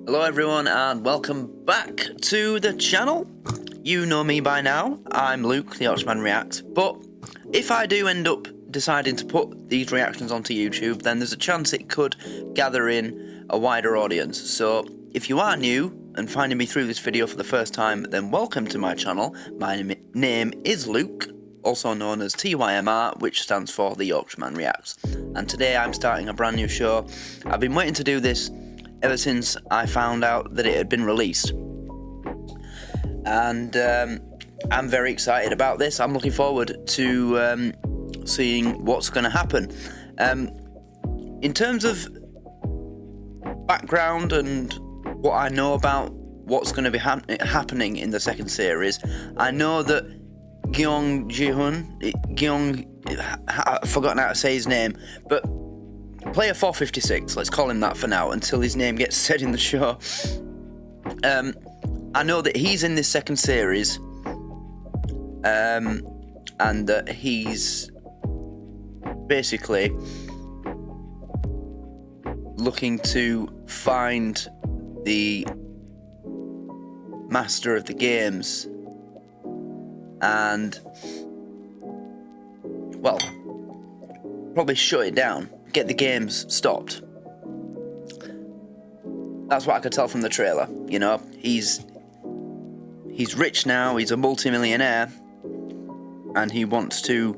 Hello everyone and welcome back to the channel. You know me by now, I'm Luke, the Yorkshireman Reacts, but if I do end up deciding to put these reactions onto YouTube, then there's a chance it could gather in a wider audience. So if you are new and finding me through this video for the first time, then welcome to my channel. My name is Luke, also known as TYMR, which stands for the Yorkshireman Reacts. And today I'm starting a brand new show. I've been waiting to do this ever since I found out that it had been released, and I'm very excited about this. I'm looking forward to seeing what's going to happen. In terms of background and what I know about what's going to be happening in the second series, I know that I've forgotten how to say his name, but Player 456, let's call him that for now, until his name gets said in the show. I know that he's in this second series, and that he's basically looking to find the master of the games and, well, probably shut it down. Get the games stopped. That's what I could tell from the trailer. You know, he's rich now, he's a multi-millionaire, and he wants to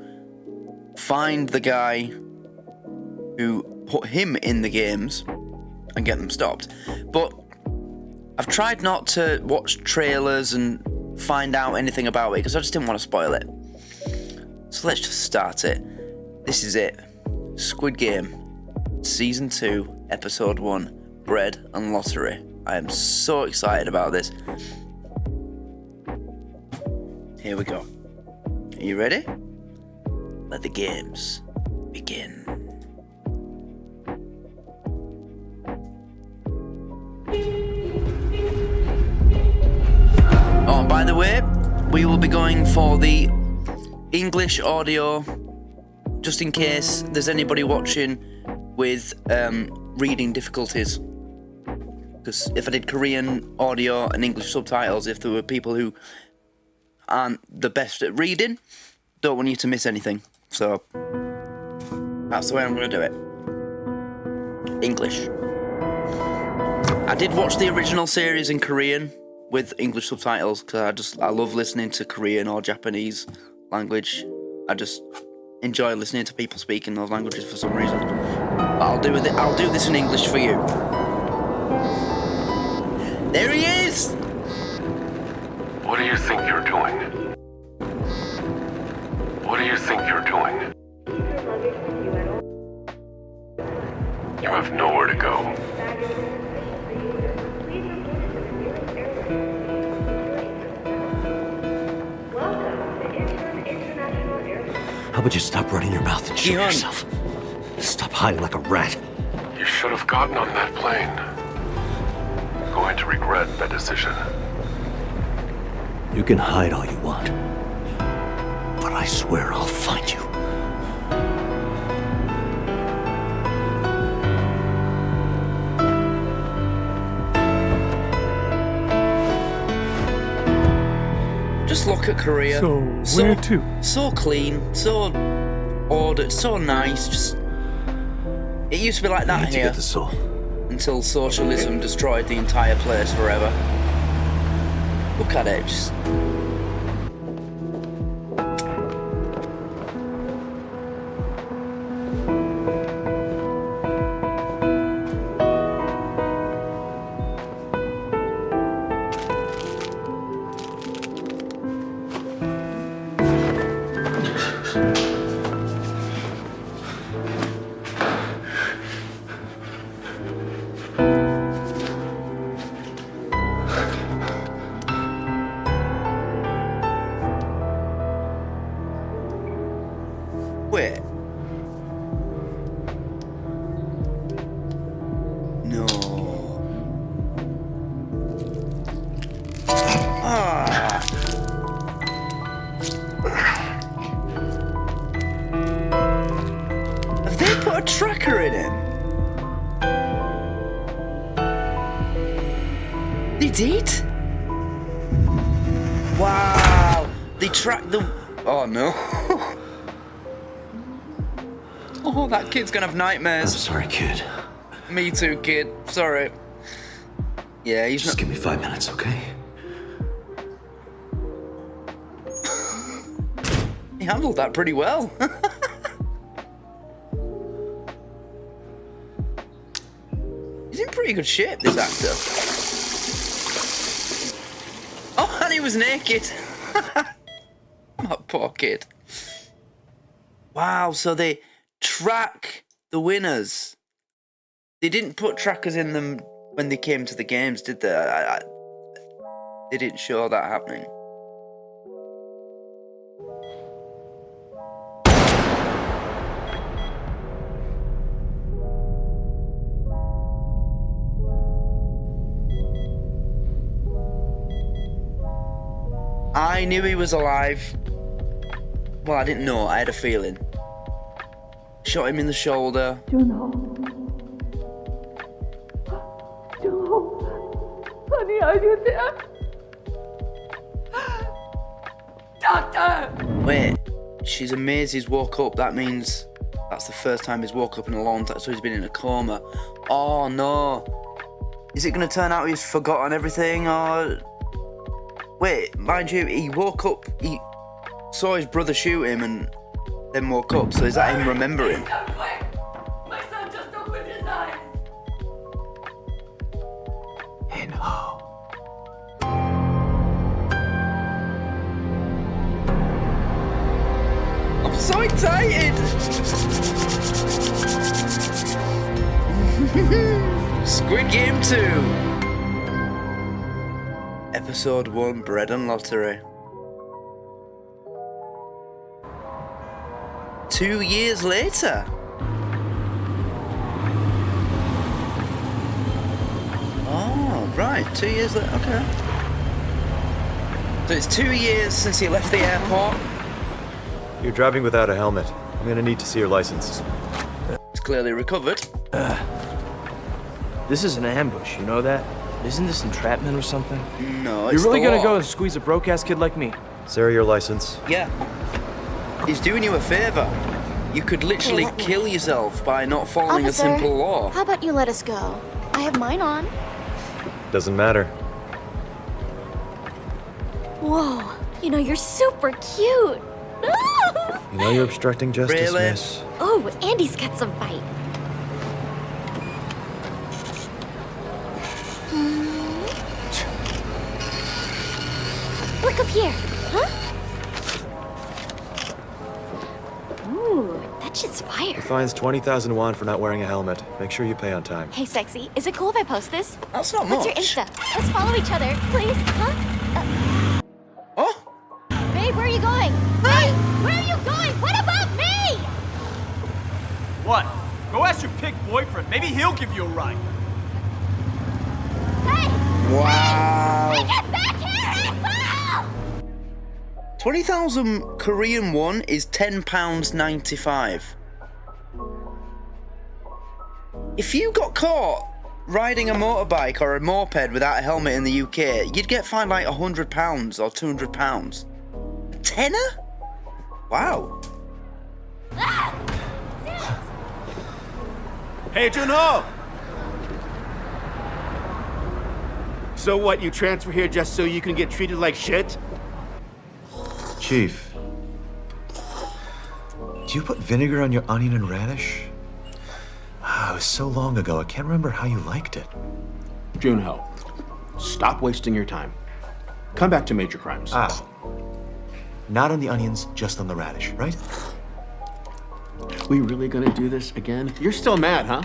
find the guy who put him in the games and get them stopped. But I've tried not to watch trailers and find out anything about it because I just didn't want to spoil it. So let's just start it. This is it. Squid Game, Season 2, Episode 1, Bread and Lottery. I am so excited about this. Here we go. Are you ready? Let the games begin. Oh, and by the way, we will be going for the English audio, just in case there's anybody watching with reading difficulties. Because if I did Korean audio and English subtitles, if there were people who aren't the best at reading, don't want you to miss anything. So that's the way I'm going to do it. English. I did watch the original series in Korean with English subtitles because I love listening to Korean or Japanese language. I just enjoy listening to people speak in those languages for some reason. But I'll do this in English for you. There he is! What do you think you're doing? What do you think you're doing? You have nowhere to go. How about you stop running your mouth and show yourself? Stop hiding like a rat. You should have gotten on that plane. You're going to regret that decision. You can hide all you want, but I swear I'll find you. Just look at Korea. So where to? So clean, so ordered, so nice. Just it used to be like that to here get the soul. until socialism destroyed the entire place forever. Look at it, just. They did? Wow. They tracked the... Oh, no. Oh, that kid's gonna have I'm nightmares. sorry, kid. Me too, kid. Sorry. Yeah, he's Just not... give me 5 minutes, okay? He handled that pretty well. He's in pretty good shape, this actor. Oh, and he was naked. That poor kid. Wow, so they track the winners. They didn't put trackers in them when they came to the games, did they? They didn't show that happening. I knew he was alive. Well, I didn't know, I had a feeling. Shot him in the shoulder. Junho. Honey, are you there? Doctor! Wait, she's amazed he's woke up. That means that's the first time he's woke up in a long time, so he's been in a coma. Oh no. Is it going to turn out he's forgotten everything, or... Wait, mind you, he woke up, he saw his brother shoot him and then woke up, so is that him remembering? Come quick! My son just opened his eyes! Inho. I'm so excited! Squid Game 2! Episode 1, Bread and Lottery. 2 years later. Oh, right, 2 years later, okay. So it's 2 years since he left the airport. You're driving without a helmet. I'm gonna need to see your license. He's clearly recovered. This is an ambush, you know that? Isn't this entrapment or something? No, it's You're really the gonna law. go and squeeze a broke-ass kid like me? Sarah, your license. Yeah. He's doing you a favor. You could literally let me- kill yourself by not following Officer, a simple law. how about you let us go? I have mine on. Doesn't matter. Whoa, you know, you're super cute. You know you're obstructing justice, Really? miss. Oh, Andy's got some fight. Look up here, huh? Ooh, that shit's fire. The fine's 20,000 won for not wearing a helmet. Make sure you pay on time. Hey, sexy, is it cool if I post this? That's not What's your much. Insta? Let's follow each other, please, huh? Oh, Babe, where are you going? Hey, where are you going? What about me? What? Go ask your pig boyfriend. Maybe he'll give you a ride. Hey! wow. Get back here, asshole! 20,000 Korean won is £10.95. If you got caught riding a motorbike or a moped without a helmet in the UK, you'd get fined like £100 or £200. A tenner? Wow. Hey, Junho! So what, you transfer here just so you can get treated like shit? Chief. Do you put vinegar on your onion and radish? Ah, it was so long ago, I can't remember how you liked it. Junho, stop wasting your time. Come back to major crimes. Ah. Not on the onions, just on the radish, right? We really gonna do this again? You're still mad, huh?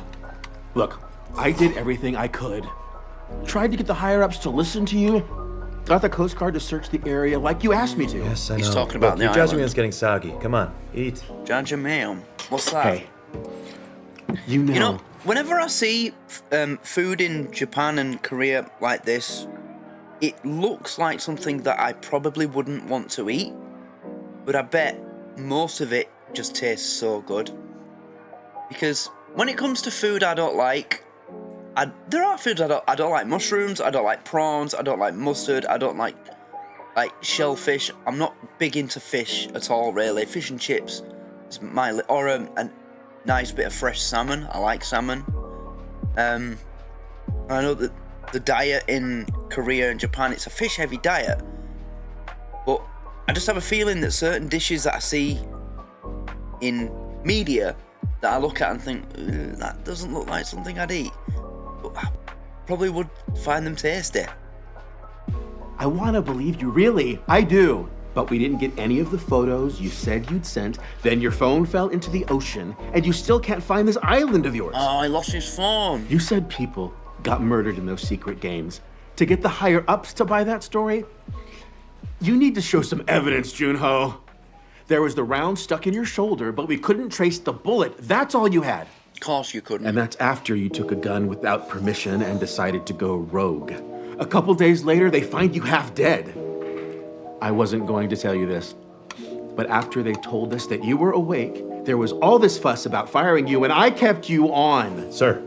Look, I did everything I could. Tried to get the higher-ups to listen to you. Got the Coast Guard to search the area like you asked me to. Yes, I know. He's talking about Look, the your island. judgment is getting soggy. Come on, eat. Jajangmyeon. What's that? Hey, you know... You know, whenever I see food in Japan and Korea like this, it looks like something that I probably wouldn't want to eat, but I bet most of it just tastes so good. Because when it comes to food I don't like, There are foods I don't like mushrooms. I don't like prawns. I don't like mustard. I don't like shellfish. I'm not big into fish at all, really. Fish and chips is or a nice bit of fresh salmon. I like salmon. I know that the diet in Korea and Japan, it's a fish-heavy diet, but I just have a feeling that certain dishes that I see in media that I look at and think, that doesn't look like something I'd eat, but I probably would find them tasty. I want to believe you, really. I do. But we didn't get any of the photos you said you'd sent. Then your phone fell into the ocean, and you still can't find this island of yours. Oh, I lost his phone. You said people got murdered in those secret games. To get the higher-ups to buy that story, you need to show some evidence, Junho. There was the round stuck in your shoulder, but we couldn't trace the bullet. That's all you had. Of course you couldn't. And that's after you took a gun without permission and decided to go rogue. A couple days later, they find you half dead. I wasn't going to tell you this, but after they told us that you were awake, there was all this fuss about firing you, and I kept you on. Sir,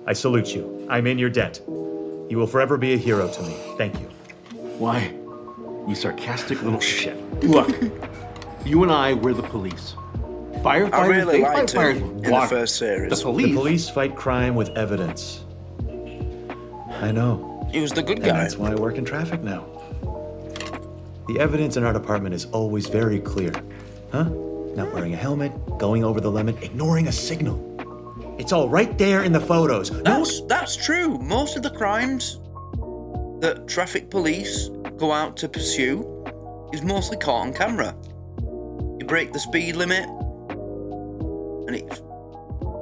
I salute you. I'm in your debt. You will forever be a hero to me. Thank you. Why, you sarcastic little shit. Look, you and I, we're the police. Firefighters, I really they liked fight fires him with in water. the first series. The police. The police fight crime with evidence. I know. He was the good And guy. that's why I work in traffic now. The evidence in our department is always very clear. Huh? Not wearing a helmet, going over the limit, ignoring a signal. It's all right there in the photos. That's true. Most of the crimes that traffic police go out to pursue is mostly caught on camera. You break the speed limit and it's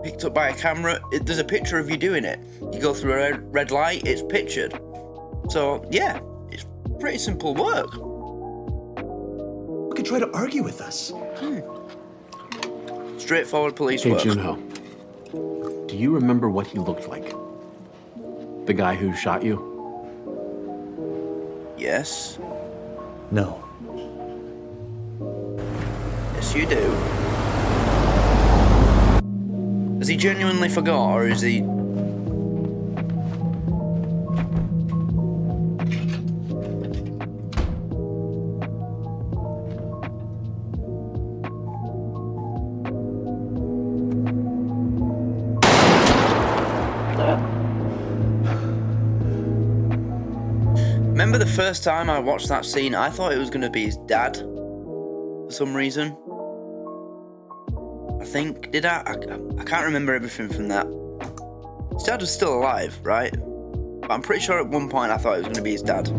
picked up by a camera. There's a picture of you doing it. You go through a red light, it's pictured. So, yeah, it's pretty simple work. You could try to argue with us. Straightforward police Hey, work. Junho, do you remember what he looked like? The guy who shot you? Yes. No. Yes, you do. Has he genuinely forgot, or is he... Remember the first time I watched that scene, I thought it was going to be his dad, for some reason. I think, did I? I can't remember everything from that. His dad was still alive, right? But I'm pretty sure at one point I thought it was going to be his dad.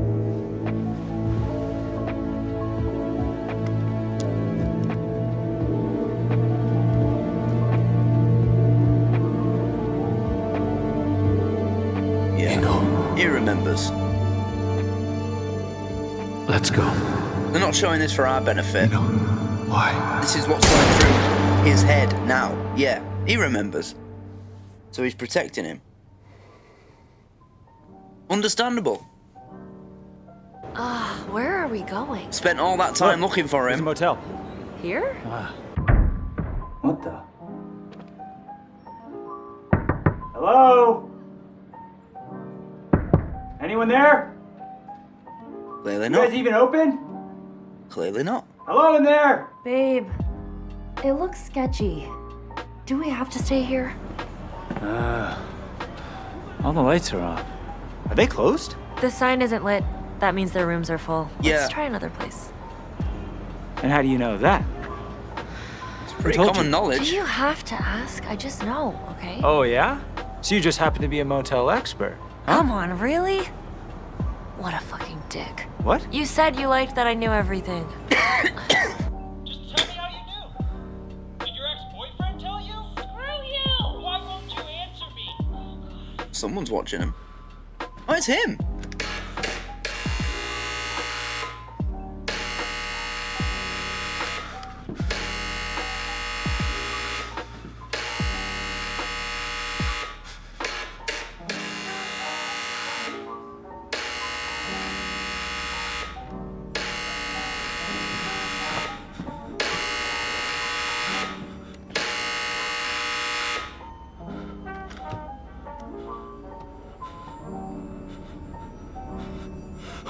Yeah, he remembers. Let's go. They're not showing this for our benefit. No. Why? This is what's going through his head now. Yeah, he remembers. So he's protecting him. Understandable. Where are we going? Spent all that time looking for There's a him. motel. Here? What the? Hello? Anyone there? Clearly You guys not. even open? Clearly not. Hello in there? Babe, it looks sketchy. Do we have to stay here? All the lights are off. Are they closed? The sign isn't lit. That means their rooms are full. Yeah. Let's try another place. And how do you know that? It's pretty told common you? Do knowledge. you have to ask? I just know, okay? Oh, yeah? So you just happen to be a motel expert? Come on, really? What a fucking dick. What? You said you liked that I knew everything. Just tell me how you knew. Did your ex-boyfriend tell you? Screw you! Why won't you answer me? Someone's watching him. Oh, it's him.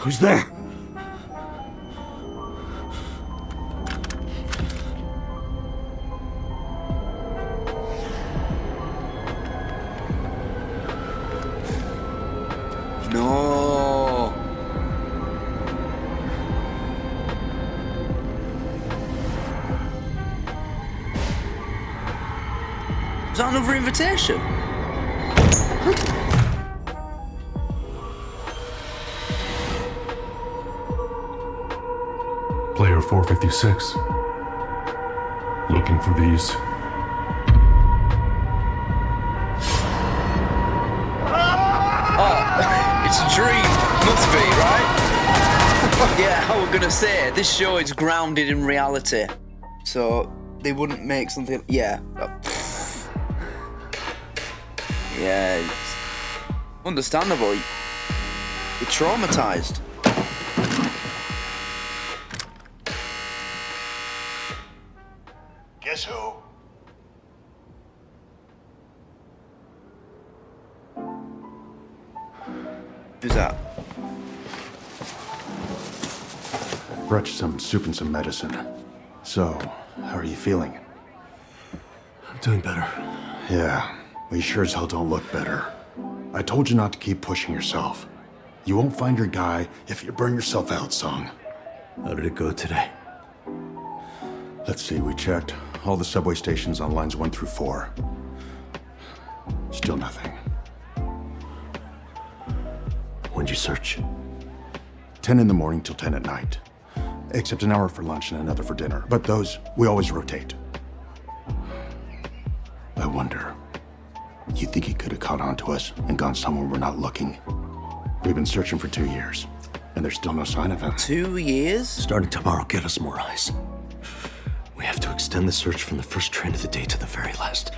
Who's there? No. Is that another invitation? Player 456. Looking for these. It's a dream. Must be, right? Yeah, I was gonna say, this show is grounded in reality. So, they wouldn't make something... Yeah. Yeah, it's understandable. You're traumatized. Guess who? Who's that? Brought you some soup and some medicine. So, how are you feeling? I'm doing better. Yeah, well, you sure as hell don't look better. I told you not to keep pushing yourself. You won't find your guy if you burn yourself out, Song. How did it go today? Let's see, we checked all the subway stations on lines 1 through 4. Still nothing. When'd you search? 10 in the morning till 10 at night. Except an hour for lunch and another for dinner. But those, we always rotate. I wonder, you think he could have caught on to us and gone somewhere we're not looking? We've been searching for 2 years, and there's still no sign of him. 2 years? Starting tomorrow, get us more eyes. We have to extend the search from the first train of the day to the very last.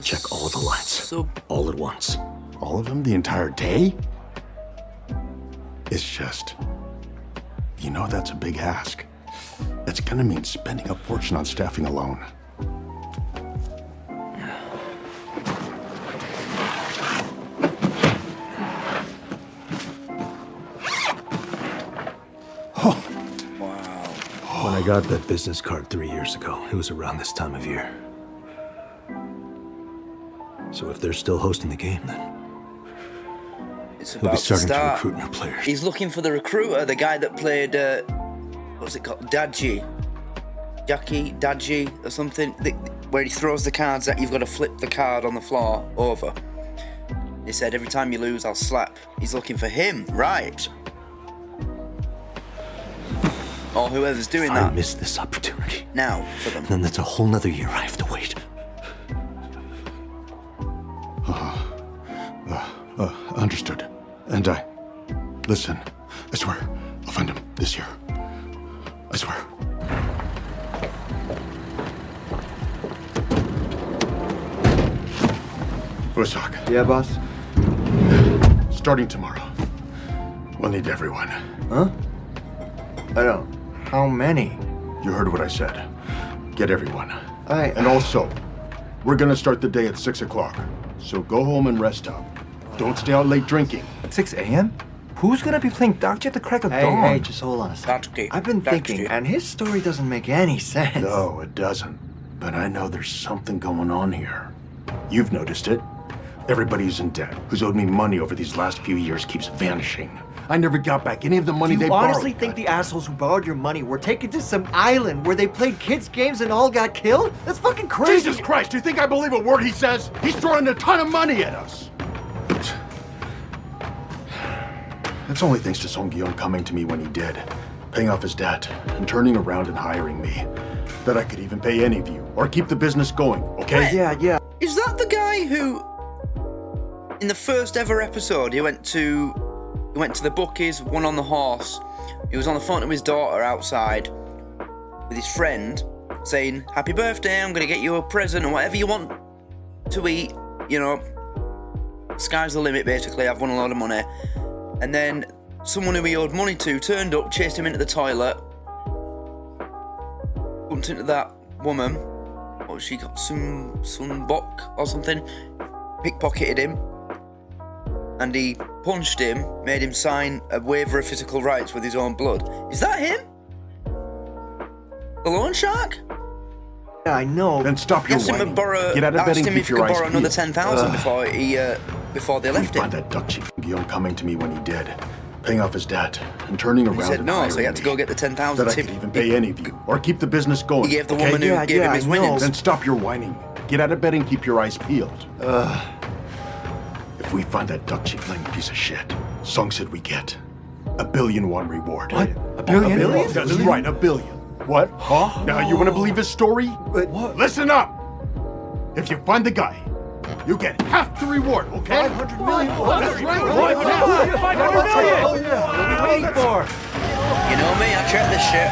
Check all of the lines. So... all at once. All of them the entire day? It's just, you know, that's a big ask. That's gonna mean spending a fortune on staffing alone. When I got that business card 3 years ago, it was around this time of year. So if they're still hosting the game, then It's he'll be about to starting to start. recruit new players. He's looking for the recruiter, the guy that played, what's it called? Dadji. Jackie, Dadji, or something. Where he throws the cards that you've got to flip the card on the floor over. He said, every time you lose, I'll slap. He's looking for him, right? Or whoever's doing If that. I miss this opportunity, now for them. then that's a whole nother year I have to wait. Understood. And listen, I swear, I'll find him this year. I swear. Usak, Yeah, boss? starting tomorrow, we'll need everyone. Huh? I don't. How many? You heard what I said. Get everyone. I... And also, we're gonna start the day at 6 o'clock. So go home and rest up. Don't stay out late drinking. 6 a.m.? Who's gonna be playing Doctor at the crack of dawn? Hey, just hold on a second. Dadji. I've been thinking, Dadji. and his story doesn't make any sense. No, it doesn't. But I know there's something going on here. You've noticed it. Everybody who's in debt, who's owed me money over these last few years, keeps vanishing. I never got back any of the money they You borrowed. honestly think the assholes who borrowed your money were taken to some island where they played kids' games and all got killed? That's fucking crazy! Jesus Christ, do you think I believe a word he says? He's throwing a ton of money at us. It's only thanks to Song Gyeong coming to me when he did, paying off his debt, and turning around and hiring me, that I could even pay any of you, or keep the business going, okay? Yeah. Is that the guy who, in the first ever episode, he went to the bookies, won on the horse. He was on the phone to his daughter outside with his friend, saying, "Happy birthday, I'm gonna get you a present or whatever you want to eat, you know, sky's the limit basically, I've won a lot of money." And then someone who he owed money to turned up, chased him into the toilet, bumped into that woman, what she got, some bok or something, pickpocketed him, and he punched him, made him sign a waiver of physical rights with his own blood. Is that him? The loan shark? Yeah, I know. Then stop your Asked him whining. to borrow, Get out of bed asked and him keep if he your could eyes borrow another peeled. 10,000 before they We left him. find that duck chief Guillaume coming to me when he did, paying off his debt and turning around. He said and no, so he hiring had to me. go get the 10,000 That I tip. could even pay any of you or keep the business going. He gave the okay? woman who gave him his I know. winnings. Then stop your whining. Get out of bed and keep your eyes peeled. If we find that duck cheapling piece of shit, Song said we get $1 billion reward. What? $1 billion? That's right, $1 billion. What? Huh? Now you want to believe his story? But what? Listen up! If you find the guy, you get half the reward, okay? $500 million. That's right. $500 million. Oh yeah. What are we waiting for? You know me, I check this shit.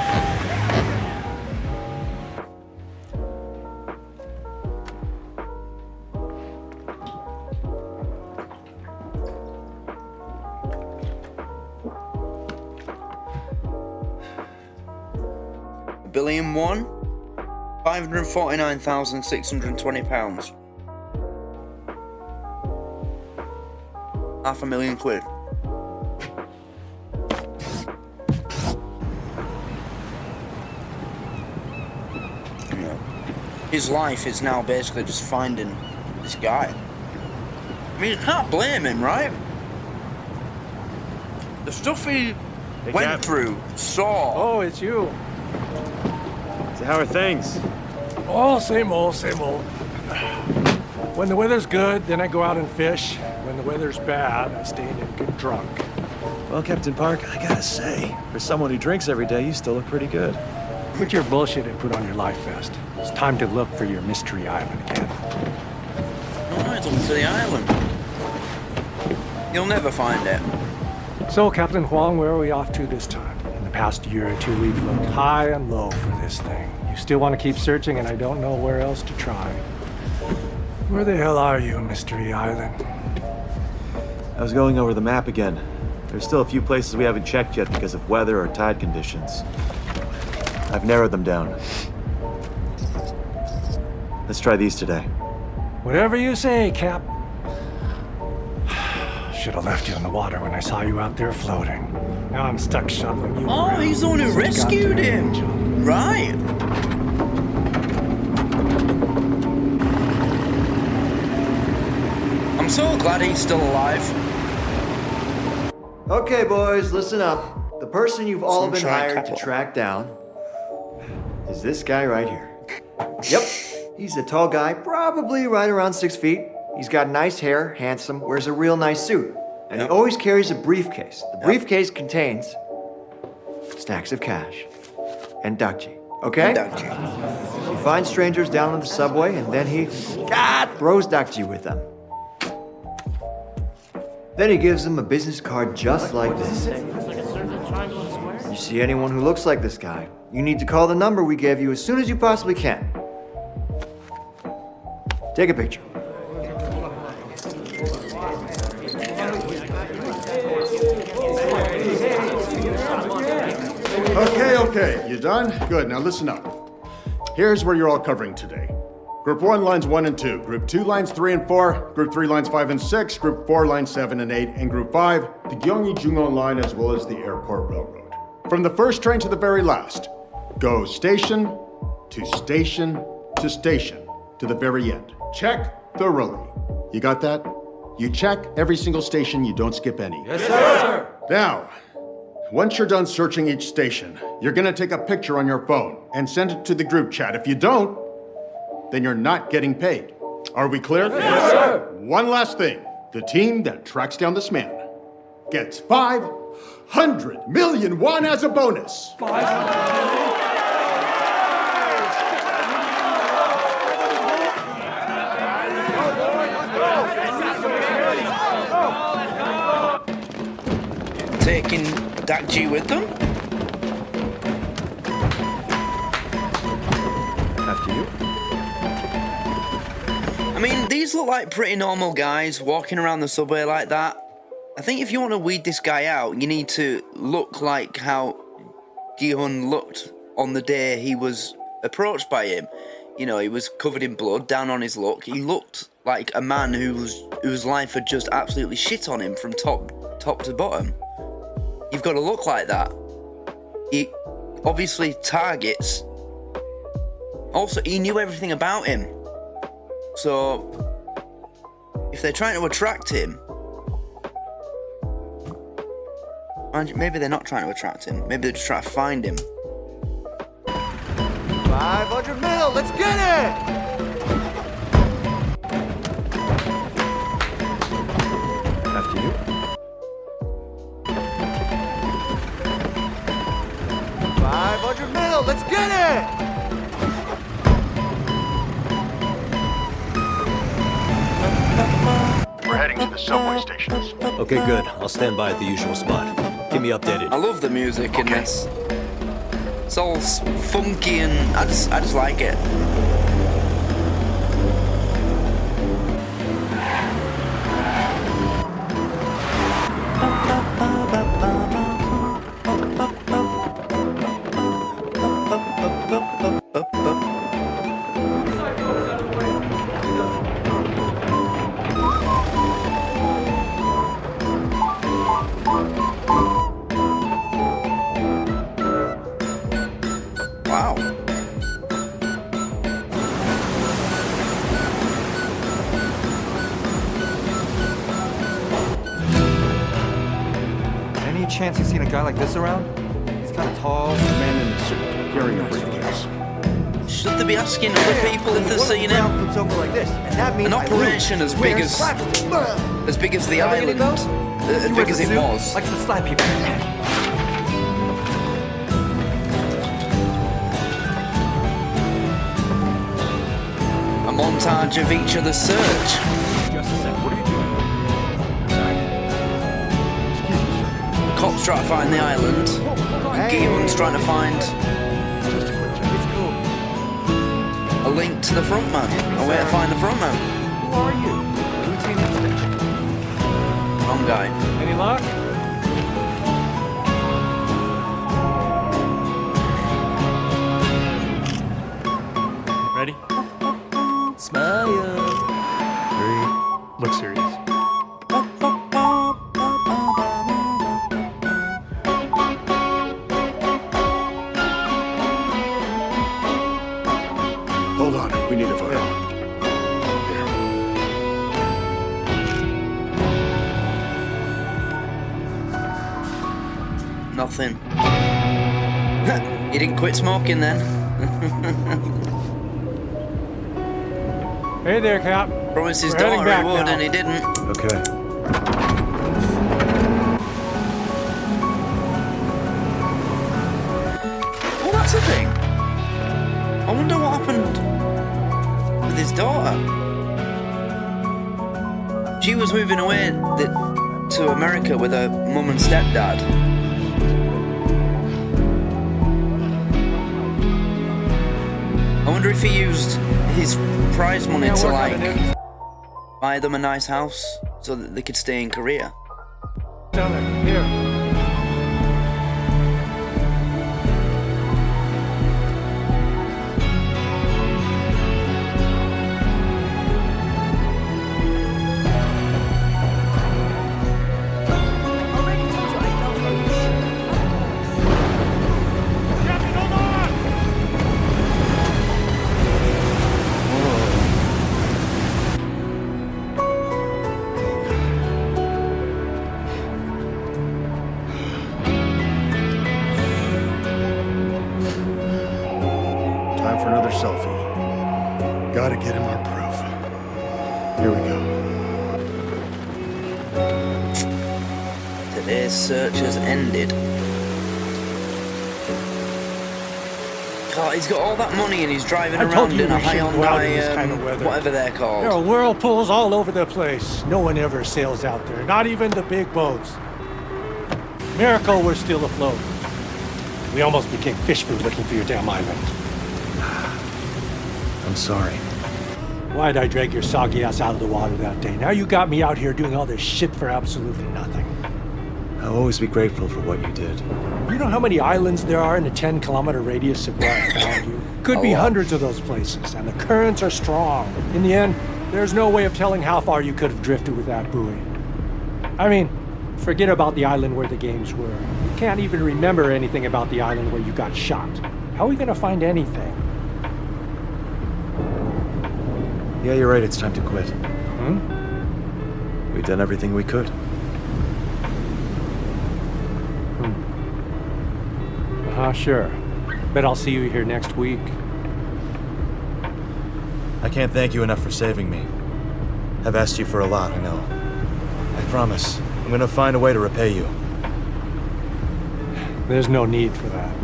£1,000,001, £549,620. £500,000. You know, his life is now basically just finding this guy. I mean, you can't blame him, right? The stuff he went through, saw. Oh, it's you. So how are things? Oh, same old, same old. When the weather's good, then I go out and fish. When the weather's bad, I stay in and get drunk. Well, Captain Park, I gotta say, for someone who drinks every day, you still look pretty good. Quit your bullshit and put on your life vest. It's time to look for your mystery island again. Alright, looking for the island. You'll never find it. So, Captain Huang, where are we off to this time? In the past year or two, we've looked high and low for this thing. You still want to keep searching, and I don't know where else to try. Where the hell are you, Mystery Island? I was going over the map again. There's still a few places we haven't checked yet because of weather or tide conditions. I've narrowed them down. Let's try these today. Whatever you say, Cap. Should have left you in the water when I saw you out there floating. Now I'm stuck shoveling you Oh, around. he's the one who rescued him. Right. I'm so glad he's still alive. Okay, boys, listen up. The person you've all been Sunshine hired Capital. to track down is this guy right here. Yep, he's a tall guy, probably right around 6 feet. He's got nice hair, handsome, wears a real nice suit. And he always carries a briefcase. The briefcase contains stacks of cash and Dakji, okay? He finds strangers down on the subway and then he throws Dakji with them. Then he gives them a business card just like this. You see anyone who looks like this guy, you need to call the number we gave you as soon as you possibly can. Take a picture. Okay, you done? Good, now listen up. Here's where you're all covering today. Group 1, lines 1 and 2. Group 2, lines 3 and 4. Group 3, lines 5 and 6. Group 4, lines 7 and 8. And Group 5, the Gyeonggi-Jungwon line as well as the Airport Railroad. From the first train to the very last, go station to station to station to the very end. Check thoroughly. You got that? You check every single station, you don't skip any. Yes, sir. Now, once you're done searching each station, you're gonna take a picture on your phone and send it to the group chat. If you don't, then you're not getting paid. Are we clear? Yes, sir. One last thing. The team that tracks down this man gets 500 million won as a bonus. Taking Dakji with them? After you. I mean, these look like pretty normal guys walking around the subway like that. I think if you want to weed this guy out, you need to look like how Gi-hun looked on the day he was approached by him. You know, he was covered in blood, down on his luck. He looked like a man whose life had just absolutely shit on him from top top to bottom. You've got to look like that. He obviously targets. Also, he knew everything about him. So, if they're trying to attract him, maybe they're not trying to attract him. Maybe they're just trying to find him. 500 mil, let's get it! After you. 500 mil, let's get it! We're heading to the subway stations. Okay, good. I'll stand by at the usual spot. Keep me updated. I love the music in this. It's all funky and I just like it. Wow. Any chance you've seen a guy like this around? He's kind of tall. Man in the suit, carrying a briefcase. Should they be asking other people if they've seen him? Flips over like this, and that means An I operation lose. as big Square as slapstick. the island, as big as it was. Likes to slap people. A montage of each other's search. Just a sec, what are you doing? The cops try to find the island. Gihun's trying to find Just a quick check. It's cool. a link to the front man. A way to find the front man. Who are you? Routine inspection. Wrong guy. Any luck? Ready? Smile. Look serious. Hold on, we need a photo. Nothing. He didn't quit smoking then. Hey there, Cap. Promised his We're heading daughter he back would now. and he didn't. Okay. Oh, that's the thing. I wonder what happened with his daughter. She was moving away to America with her mum and stepdad. I wonder if he used his prize money to like buy them a nice house so that they could stay in Korea. Down there. Here. Time for another selfie. Gotta get him our proof. Here we go. Today's search has ended. God, he's got all that money and he's driving I told around you in a we shouldn't go out in this kind of Hyundai, weather. whatever they're There called. are whirlpools all over the place. No one ever sails out there, not even the big boats. Miracle we're still afloat. We almost became fish food looking for your damn island. I'm sorry. Why'd I drag your soggy ass out of the water that day? Now you got me out here doing all this shit for absolutely nothing. I'll always be grateful for what you did. You know how many islands there are in a 10-kilometer radius of where I found you? Could be A lot. hundreds of those places, and the currents are strong. In the end, there's no way of telling how far you could have drifted with that buoy. I mean, Forget about the island where the games were. You can't even remember anything about the island where you got shot. How are we gonna find anything? Yeah, you're right, it's time to quit. Hmm? We've done everything we could. Sure. Bet I'll see you here next week. I can't thank you enough for saving me. I've asked you for a lot, I know. I promise, I'm gonna find a way to repay you. There's no need for that.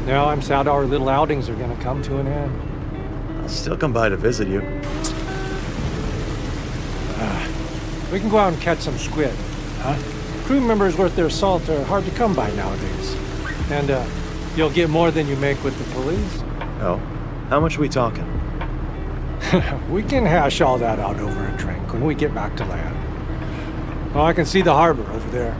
Now I'm sad our little outings are gonna come to an end. I'll still come by to visit you. We can go out and catch some squid, huh? Crew members worth their salt are hard to come by nowadays. And, you'll get more than you make with the police. Oh? How much are we talking? We can hash all that out over a drink when we get back to land. Well, I can see the harbor over there.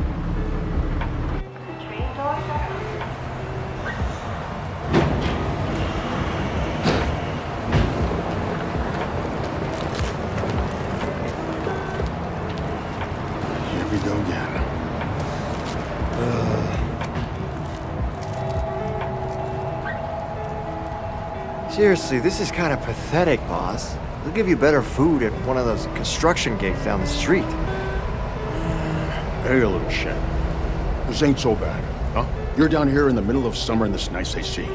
Here we go again. Seriously, this is kind of pathetic, boss. They'll give you better food at one of those construction gigs down the street. Hey, you little shit. This ain't so bad, huh? You're down here in the middle of summer in this nice AC,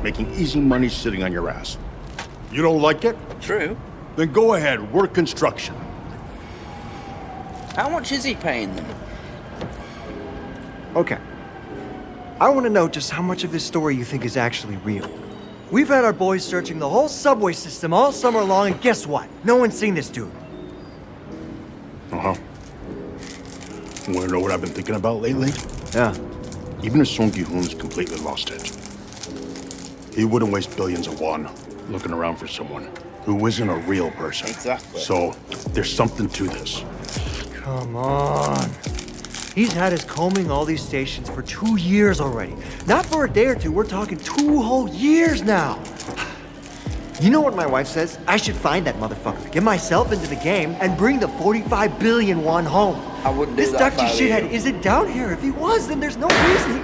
making easy money sitting on your ass. You don't like it? True. Then go ahead, work construction. How much is he paying them? Okay. I want to know just how much of this story you think is actually real. We've had our boys searching the whole subway system all summer long, and guess what? No one's seen this dude. Uh-huh. Want to know what I've been thinking about lately? Yeah. Even if Song Gi-hoon's completely lost it, he wouldn't waste billions of won looking around for someone who isn't a real person. Exactly. So, there's something to this. Come on. He's had us combing all these stations for 2 years already. Not for a day or two, we're talking 2 whole years now. You know what my wife says? I should find that motherfucker, get myself into the game, and bring the 45 billion won home. I wouldn't do This that Dr. if I were Shithead you. isn't down here. If he was, then there's no reason he...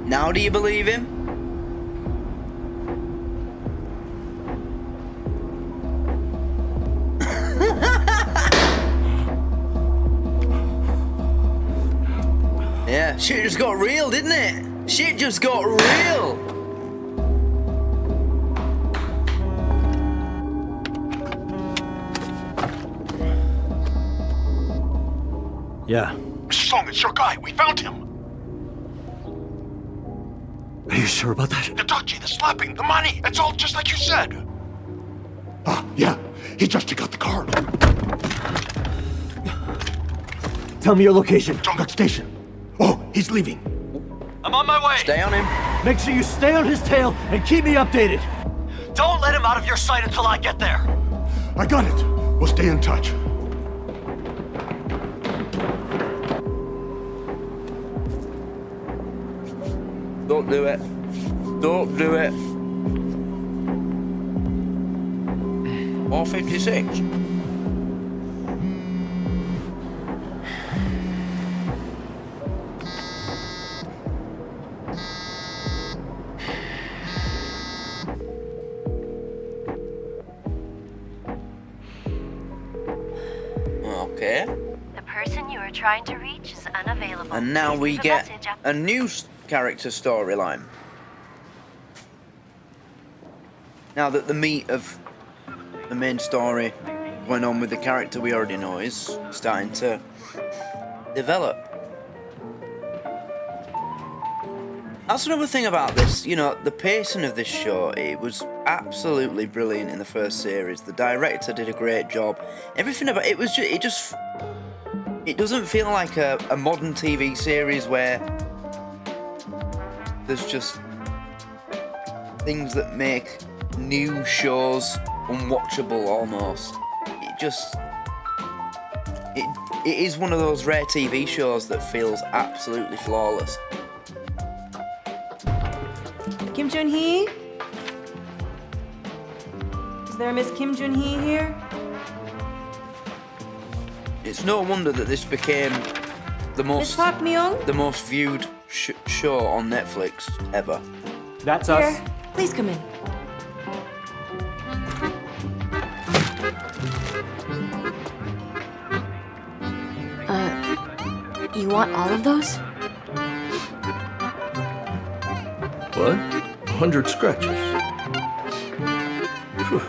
Now do you believe him? Yeah, shit just got real, didn't it? Shit just got real! Yeah. Song, it's your guy. We found him. Are you sure about that? The Dutchie, the slapping, the money. It's all just like you said. Yeah. He just took out the car. Tell me your location. Jongak Station. Oh, he's leaving. I'm on my way. Stay on him. Make sure you stay on his tail and keep me updated. Don't let him out of your sight until I get there. I got it. We'll stay in touch. Don't do it. Don't do it. 456. Okay. The person you were trying to reach is unavailable. And now Please we leave a get message after- a new character storyline. Now that the meat of the main story going on with the character we already know is starting to develop. That's another thing about this, you know, the pacing of this show, it was absolutely brilliant in the first series. The director did a great job. Everything about it was just, it doesn't feel like a modern TV series where there's just things that make new shows unwatchable almost. It is one of those rare TV shows that feels absolutely flawless. Kim Jun-hee? Is there a Miss Kim Jun-hee here? It's no wonder that this became the Miss Park Myung? most viewed show on Netflix ever. That's Here, us. please come in. You want all of those? What? 100 scratches. Phew.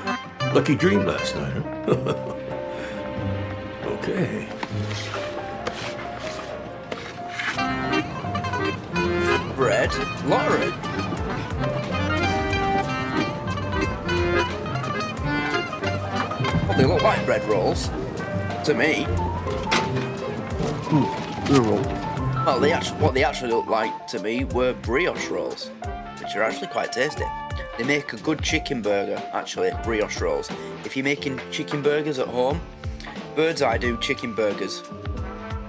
Lucky dream last night, huh? Okay. Bread lottery. Well, they look like bread rolls to me. Well, what they actually look like to me were brioche rolls, which are actually quite tasty. They make a good chicken burger, actually, brioche rolls. If you're making chicken burgers at home, Bird's Eye do chicken burgers.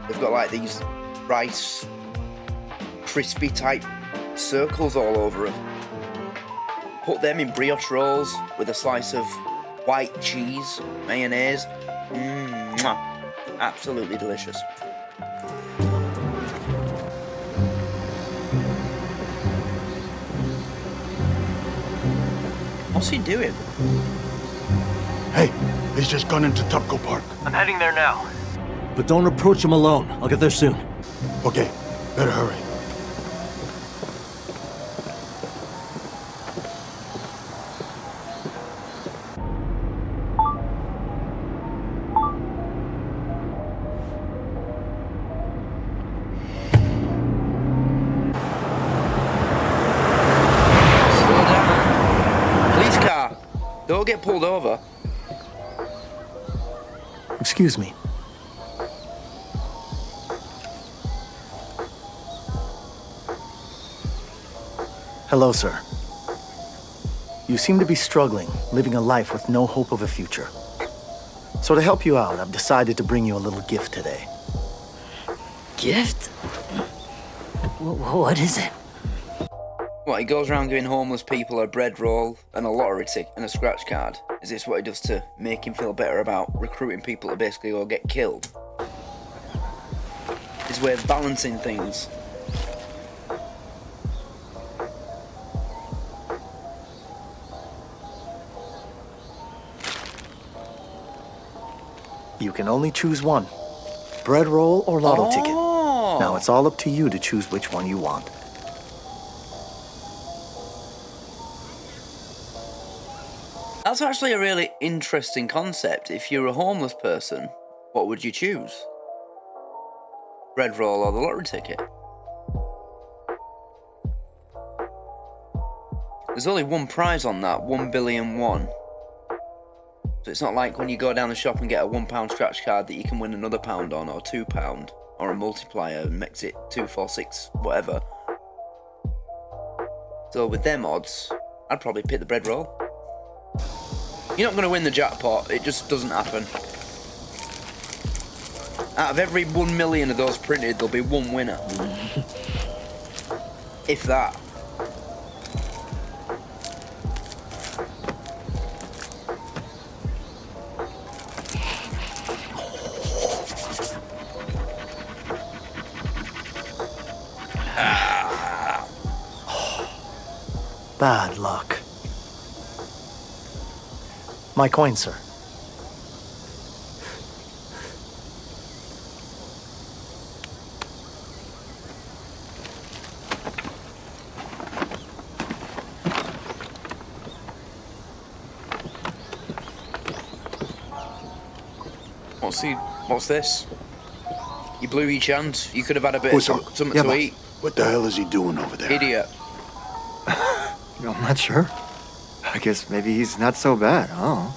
They've got like these rice, crispy type circles all over them. Put them in brioche rolls with a slice of white cheese, mayonnaise. Absolutely delicious. What's he doing? Hey, he's just gone into Tupco Park. I'm heading there now. But don't approach him alone. I'll get there soon. Okay, better hurry. Don't get pulled over. Excuse me. Hello, sir. You seem to be struggling, living a life with no hope of a future. So to help you out, I've decided to bring you a little gift today. Gift? What is it? What, he goes around giving homeless people a bread roll and a lottery ticket and a scratch card? Is this what he does to make him feel better about recruiting people to basically go get killed? His way of balancing things. You can only choose one. Bread roll or lotto ticket. Now it's all up to you to choose which one you want. That's actually a really interesting concept. If you're a homeless person, what would you choose? Bread roll or the lottery ticket? There's only one prize on that, 1 billion won. So it's not like when you go down the shop and get a £1 scratch card that you can win another pound on, or £2, or a multiplier and makes it 2, 4, 6, whatever. So with them odds, I'd probably pick the bread roll. You're not going to win the jackpot, it just doesn't happen. Out of every 1 million of those printed, there'll be one winner. If that. Bad luck. My coin, sir. What's this? You blew your chance. You could have had a bit of something to eat. What the hell is he doing over there? Idiot. I'm not sure. I guess maybe he's not so bad, huh?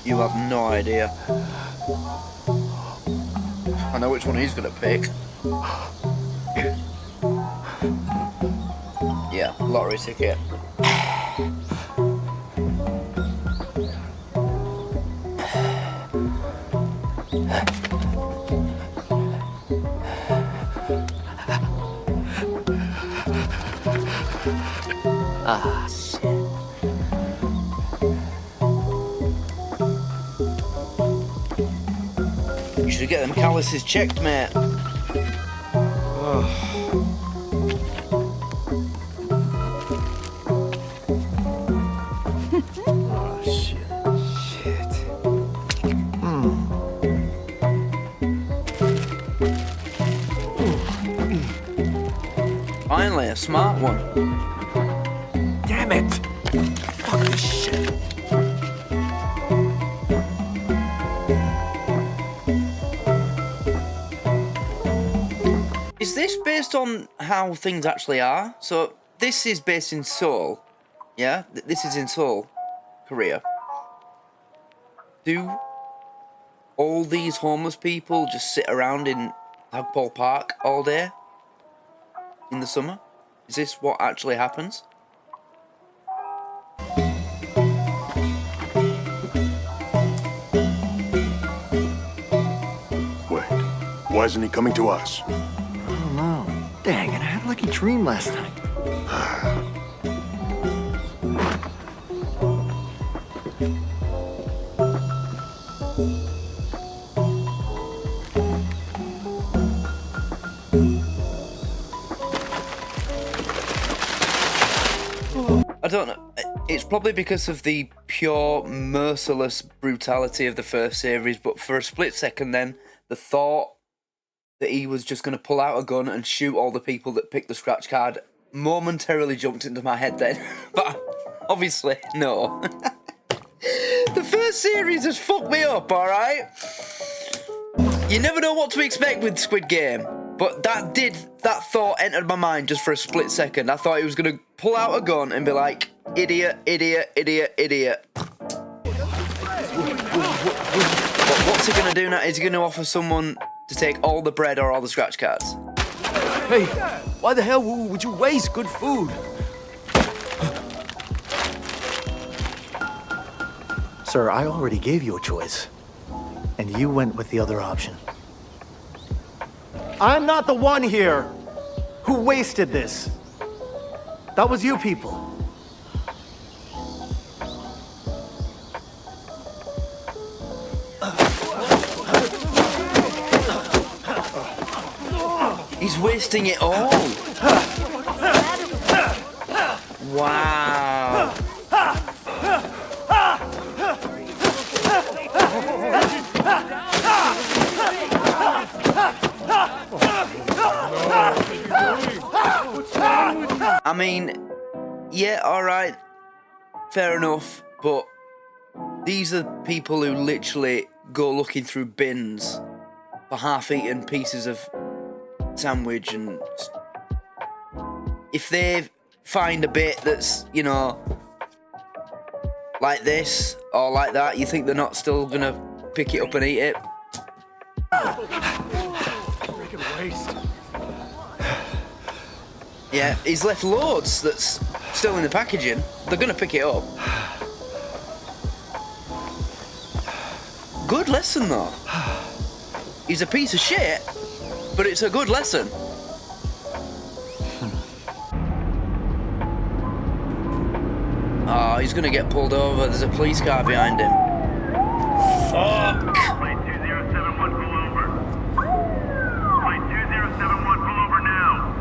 You have no idea. I know which one he's gonna pick. Yeah, lottery ticket. Ah, shit. You should get them calluses checked, mate. Oh, shit. Shit. Finally, a smart one. Damn it! Fuck this shit. Is this based on how things actually are? So this is based in Seoul, yeah? This is in Seoul, Korea. Do all these homeless people just sit around in Tagpol Park all day in the summer? Is this what actually happens? Wait, why isn't he coming to us? I don't know. Dang it, I had a lucky dream last night. I don't know. It's probably because of the pure, merciless brutality of the first series, but for a split second then, the thought that he was just going to pull out a gun and shoot all the people that picked the scratch card momentarily jumped into my head then. But obviously, no. The first series has fucked me up, alright? You never know what to expect with Squid Game. But that thought entered my mind just for a split second. I thought he was going to pull out a gun and be like, idiot, idiot, idiot, idiot. What's he going to do now? Is he going to offer someone to take all the bread or all the scratch cards? Hey, why the hell would you waste good food? Sir, I already gave you a choice. And you went with the other option. I'm not the one here who wasted this. That was you people. He's wasting it all. Wow. I mean, yeah, alright, fair enough, but these are people who literally go looking through bins for half-eaten pieces of sandwich, and if they find a bit that's, you know, like this or like that, you think they're not still gonna pick it up and eat it? Yeah, he's left loads that's still in the packaging. They're gonna pick it up. Good lesson though. He's a piece of shit, but it's a good lesson. Oh, he's gonna get pulled over. There's a police car behind him. Fuck! Flight 2071, pull over. Flight 2071, pull over now.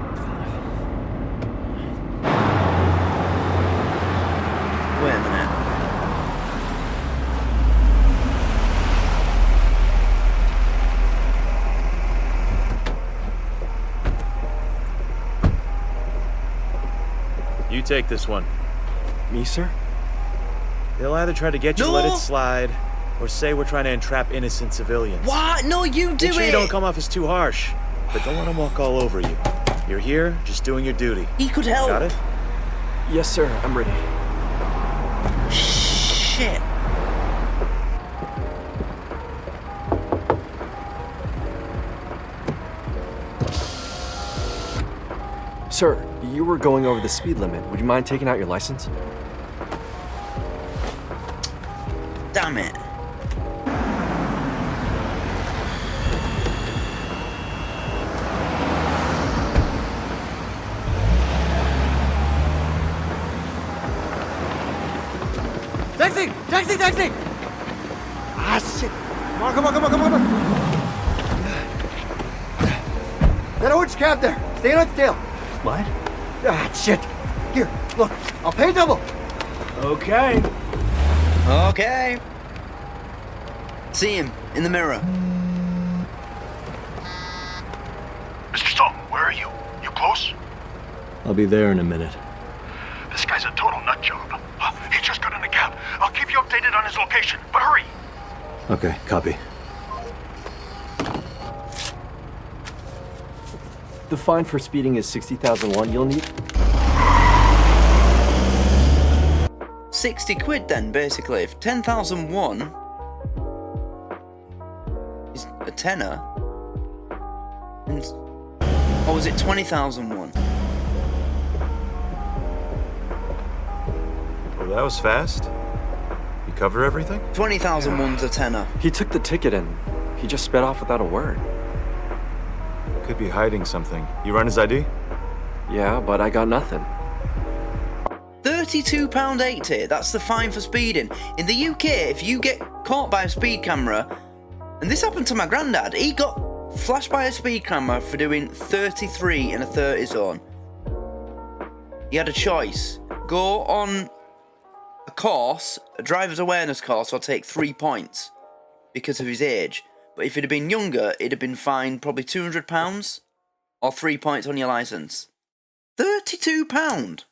Wait a minute. You take this one. Me, sir? They'll either try to get you to let it slide, or say we're trying to entrap innocent civilians. What? No, you do Make sure it! you don't come off as too harsh, but don't let them walk all over you. You're here, just doing your duty. He could help. Got it? Yes, sir. I'm ready. Shit. Sir, you were going over the speed limit. Would you mind taking out your license? Damn it. Taxi! Taxi! Taxi! Ah, shit! Come on! That orange cab there. Stay on its tail. What? Ah, shit. Here, look. I'll pay double. Okay. Okay. See him in the mirror. Mr. Song, where are you? You close? I'll be there in a minute. This guy's a total nut job. He just got in a cab. I'll keep you updated on his location, but hurry. Okay, copy. The fine for speeding is 60,001. You'll need... 60 quid then, basically. If 10,001 is a tenner, and, or was it 20,001? Well, that was fast. You cover everything? 20,001's a tenner. He took the ticket and he just sped off without a word. Could be hiding something. You run his ID? Yeah, but I got nothing. £32.80, that's the fine for speeding. In the UK, if you get caught by a speed camera, and this happened to my granddad, he got flashed by a speed camera for doing 33 in a 30 zone. He had a choice. Go on a course, a driver's awareness course, or take 3 points because of his age. But if he'd have been younger, he'd have been fined probably £200 or 3 points on your licence. £32?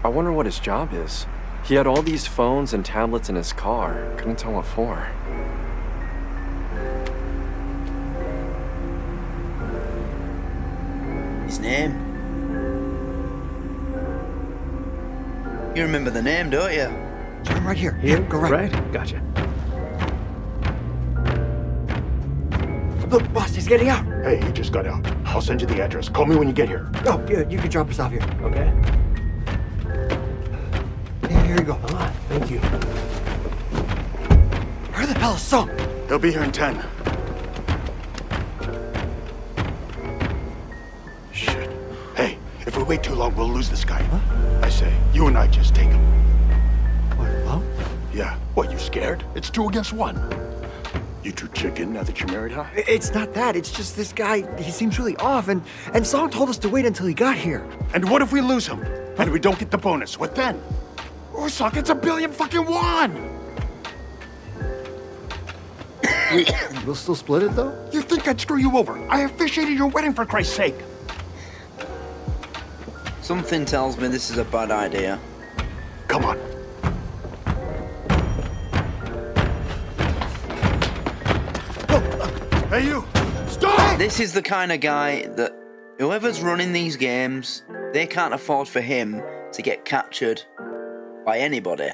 I wonder what his job is. He had all these phones and tablets in his car. Couldn't tell what for. His name. You remember the name, don't you? Turn right here. Here, go right. Right? Gotcha. Look, boss, he's getting out. Hey, he just got out. I'll send you the address. Call me when you get here. Oh, yeah, you can drop us off here. Okay. Here you go. Thank you. Where the hell is Song? He'll be here in 10. Shit. Hey, if we wait too long, we'll lose this guy. Huh? I say, you and I just take him. What, huh? Yeah. What, you scared? It's 2 against 1. You too chicken now that you're married, huh? It's not that. It's just this guy, he seems really off, and Song told us to wait until he got here. And what if we lose him? And we don't get the bonus? What then? Ursak, it's $1 billion fucking won! We'll still split it, though? You think I'd screw you over? I officiated your wedding, for Christ's sake! Something tells me this is a bad idea. Come on. Hey, you! Stop! This is the kind of guy that whoever's running these games, they can't afford for him to get captured by anybody.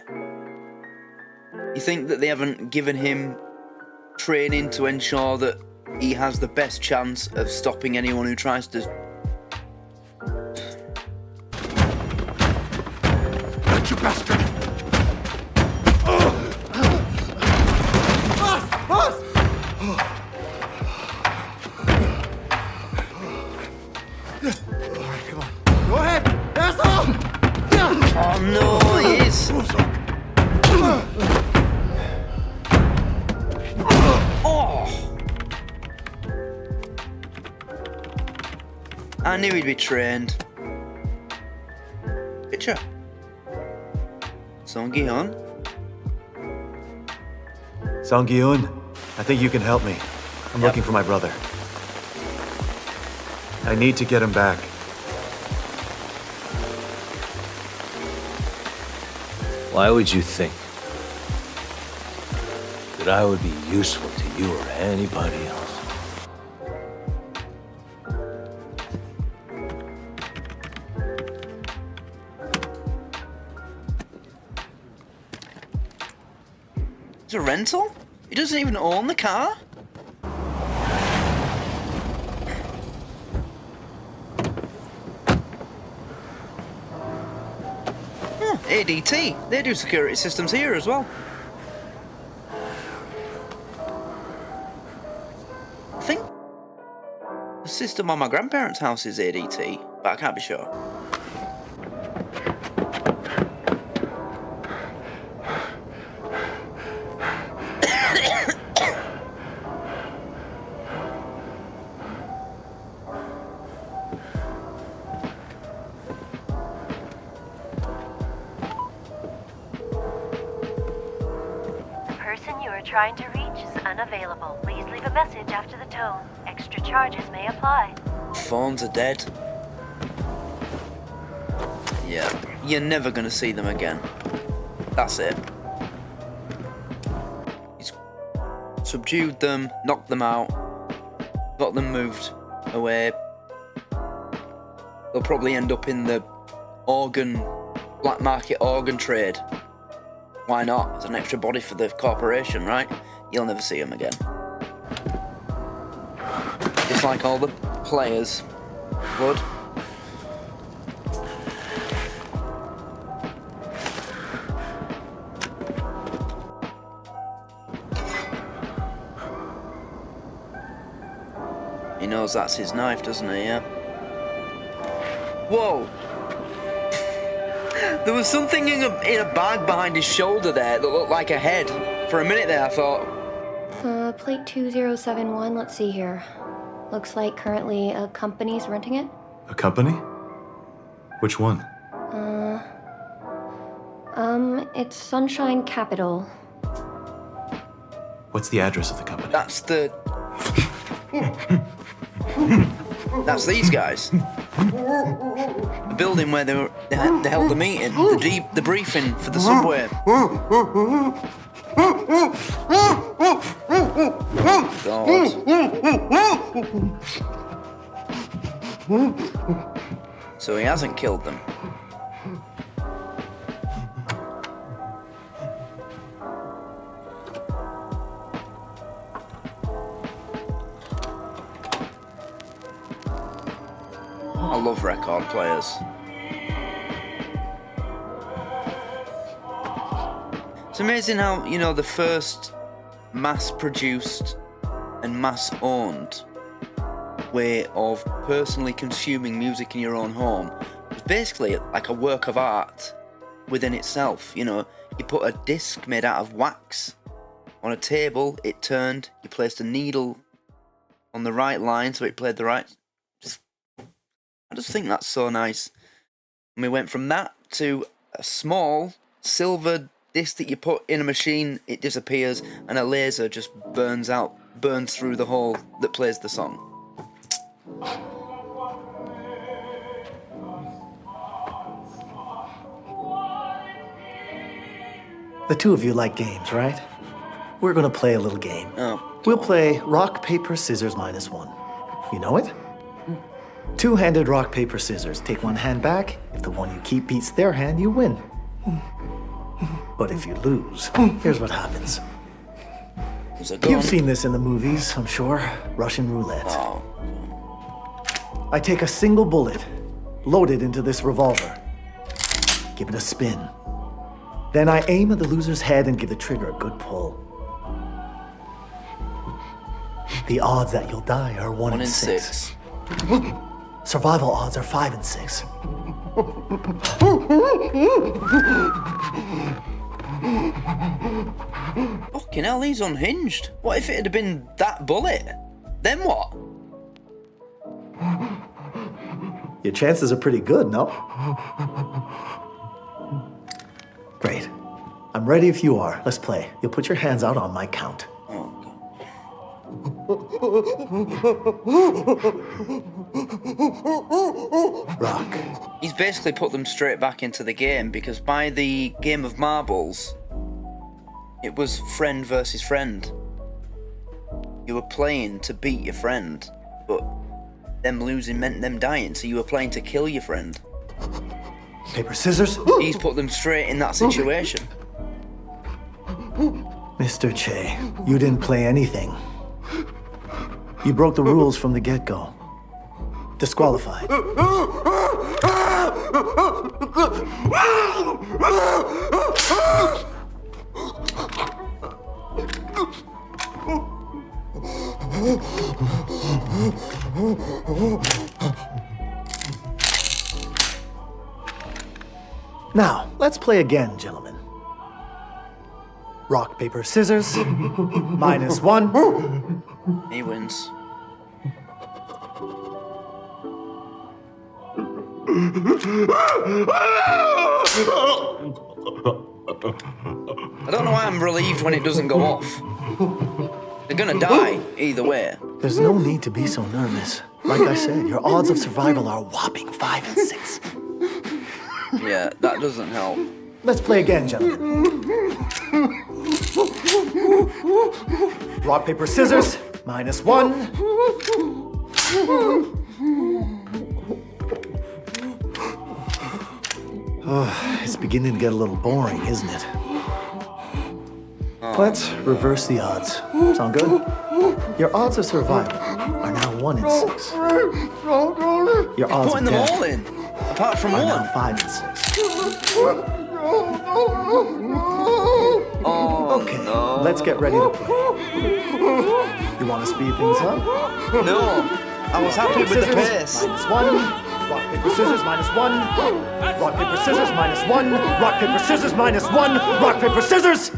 You think that they haven't given him training to ensure that he has the best chance of stopping anyone who tries to... You bastard! Boss! All right, come on. Go ahead! That's all! Oh no, he is! Oh! I knew he'd be trained. Picture. Song Gi-hun. Song Gi-hun, I think you can help me. I'm looking for my brother. I need to get him back. Why would you think that I would be useful to you or anybody else? It's a rental? He doesn't even own the car? ADT, they do security systems here as well. I think the system on my grandparents' house is ADT, but I can't be sure. person you are trying to reach is unavailable. Please leave a message after the tone. Extra charges may apply. Phones are dead. Yeah, you're never gonna see them again. That's it. He's subdued them, knocked them out, got them moved away. They'll probably end up in the black market organ trade. Why not? It's an extra body for the corporation, right? You'll never see them again. Just like all the players would. He knows that's his knife, doesn't he? Yeah. Whoa! There was something in a bag behind his shoulder there that looked like a head. For a minute there, I thought. Plate 2071, let's see here. Looks like currently a company's renting it. A company? Which one? It's Sunshine Capital. What's the address of the company? That's the... That's these guys. The building where they held the meeting, the briefing for the subway. God. So he hasn't killed them. I love record players. It's amazing how, you know, the first mass-produced and mass-owned way of personally consuming music in your own home was basically like a work of art within itself. You know, you put a disc made out of wax on a table, it turned, you placed a needle on the right line so it played the right... I just think that's so nice. And we went from that to a small silver disc that you put in a machine, it disappears, and a laser just burns through the hole that plays the song. The two of you like games, right? We're gonna play a little game. Oh. We'll play rock, paper, scissors -1. You know it? Two-handed rock, paper, scissors. Take one hand back. If the one you keep beats their hand, you win. But if you lose, here's what happens. You've seen this in the movies, I'm sure. Russian roulette. Oh. I take a single bullet, load it into this revolver, give it a spin. Then I aim at the loser's head and give the trigger a good pull. The odds that you'll die are 1 in 6. Survival odds are 5 and 6. Fucking hell, he's unhinged. What if it had been that bullet? Then what? Your chances are pretty good, no? Great. I'm ready if you are. Let's play. You'll put your hands out on my count. Rock. He's basically put them straight back into the game because by the game of marbles, it was friend versus friend. You were playing to beat your friend, but them losing meant them dying, so you were playing to kill your friend. Paper, scissors? He's put them straight in that situation. Mr. Che, you didn't play anything. You broke the rules from the get-go. Disqualified. Now, let's play again, gentlemen. Rock, paper, scissors. -1. He wins. I don't know why I'm relieved when it doesn't go off. They're gonna die either way. There's no need to be so nervous. Like I said, your odds of survival are a whopping 5 and 6. Yeah, that doesn't help. Let's play again, gentlemen. Rock, paper, scissors. -1. Oh, it's beginning to get a little boring, isn't it? Let's reverse the odds. Sound good? Your odds of survival are now 1 in 6. Your odds Putting of them death all in, apart from are one. now 5 and 6. Oh, okay, no. let's get ready to play. You want to speed things up? No, I was happy with the pace. -1. Rock, paper, scissors, -1. Rock, paper, scissors, -1. Rock, paper, scissors, -1. Rock, paper, scissors!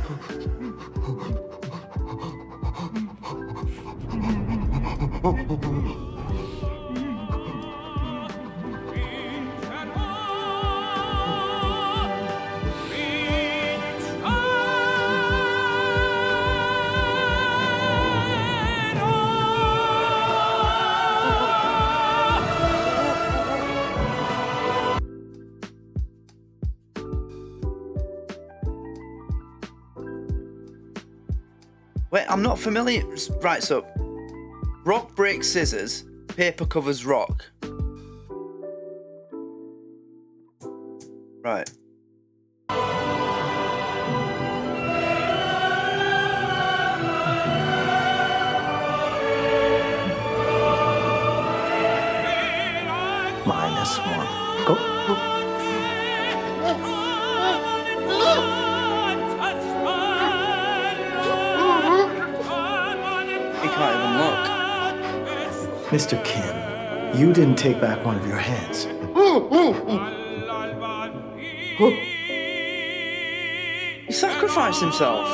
Wait, I'm not familiar. Right, so rock breaks scissors, paper covers rock. Right. -1. Go. He can't even look. Mr. Kim, you didn't take back one of your hands. He sacrificed himself.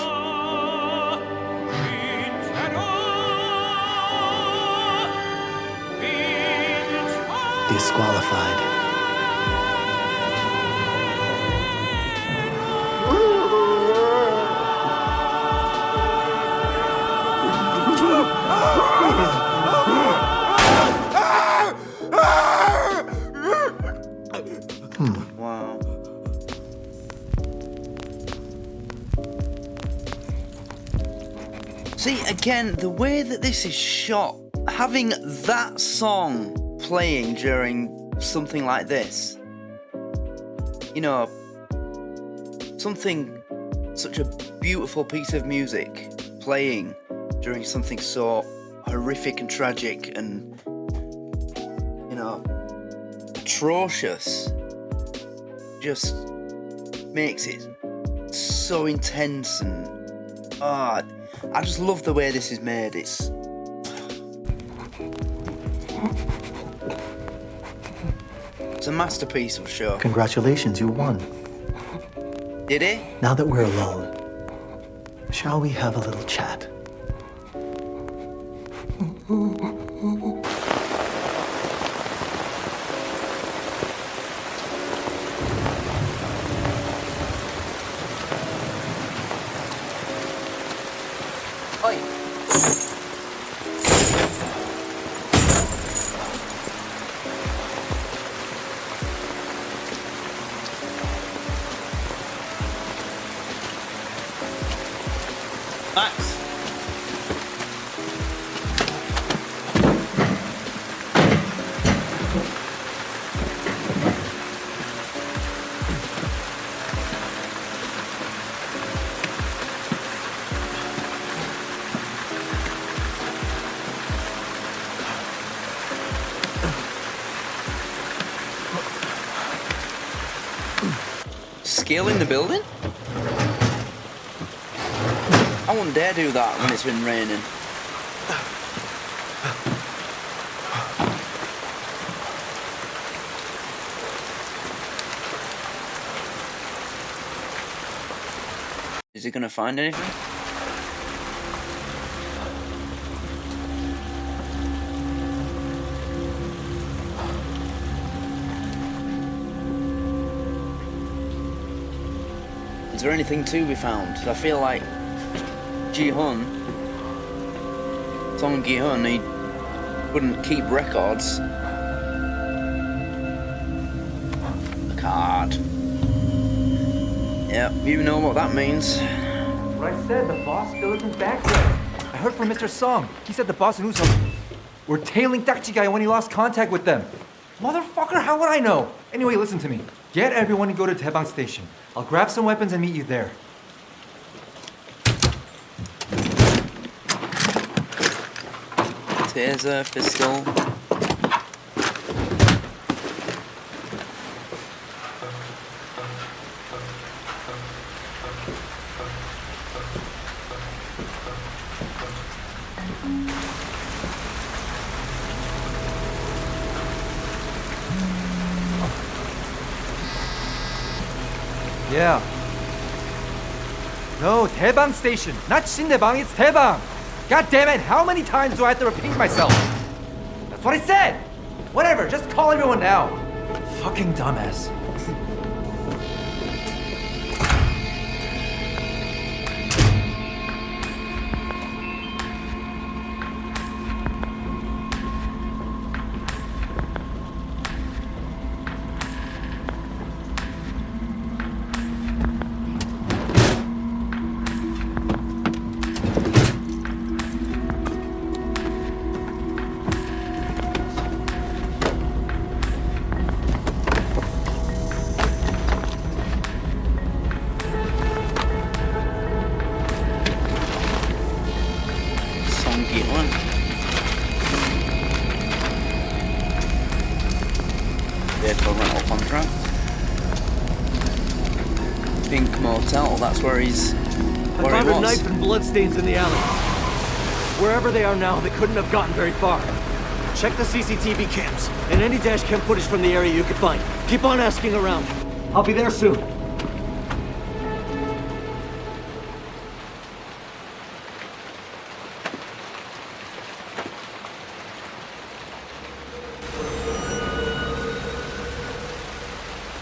Disqualified. Wow. See, again, the way that this is shot, having that song playing during something like this, you know, something, such a beautiful piece of music playing during something so horrific and tragic and, you know, atrocious, just makes it so intense. And I just love the way this is made. It's a masterpiece of a show. Congratulations, you won. Did he? Now that we're alone, shall we have a little chat? Oi. Max. Scaling the building? I wouldn't dare do that when it's been raining. Is he gonna find anything? Is there anything to be found? I feel like Song Gi-hun, he wouldn't keep records. The card. Yep, you know what that means. What I said, the boss still isn't back yet. I heard from Mr. Song. He said the boss and Usop were tailing Takchi when he lost contact with them. Motherfucker, how would I know? Anyway, listen to me. Get everyone to go to Taebang Station. I'll grab some weapons and meet you there. Taser, pistol. Yeah. No, Taebang Station. Not Shindaebang, it's Taebang. God damn it, how many times do I have to repeat myself? That's what I said! Whatever, just call everyone now. Fucking dumbass. Vehicle rental contract. Pink Motel, that's where he's. I found a knife and bloodstains in the alley. Wherever they are now, they couldn't have gotten very far. Check the CCTV cams and any dash cam footage from the area you can find. Keep on asking around. I'll be there soon.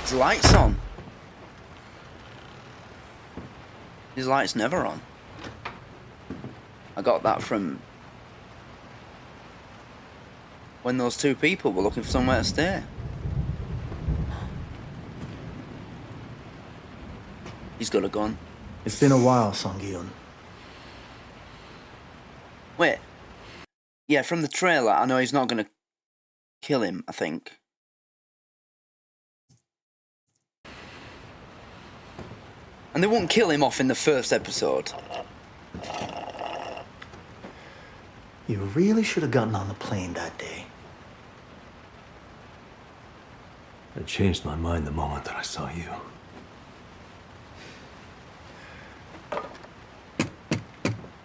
His lights on. His light's never on. I got that from when those two people were looking for somewhere to stay. He's got a gun. It's been a while, Song Gi-hun. Wait. Yeah, from the trailer, I know he's not gonna kill him, I think. And they won't kill him off in the first episode. You really should have gotten on the plane that day. I changed my mind the moment that I saw you.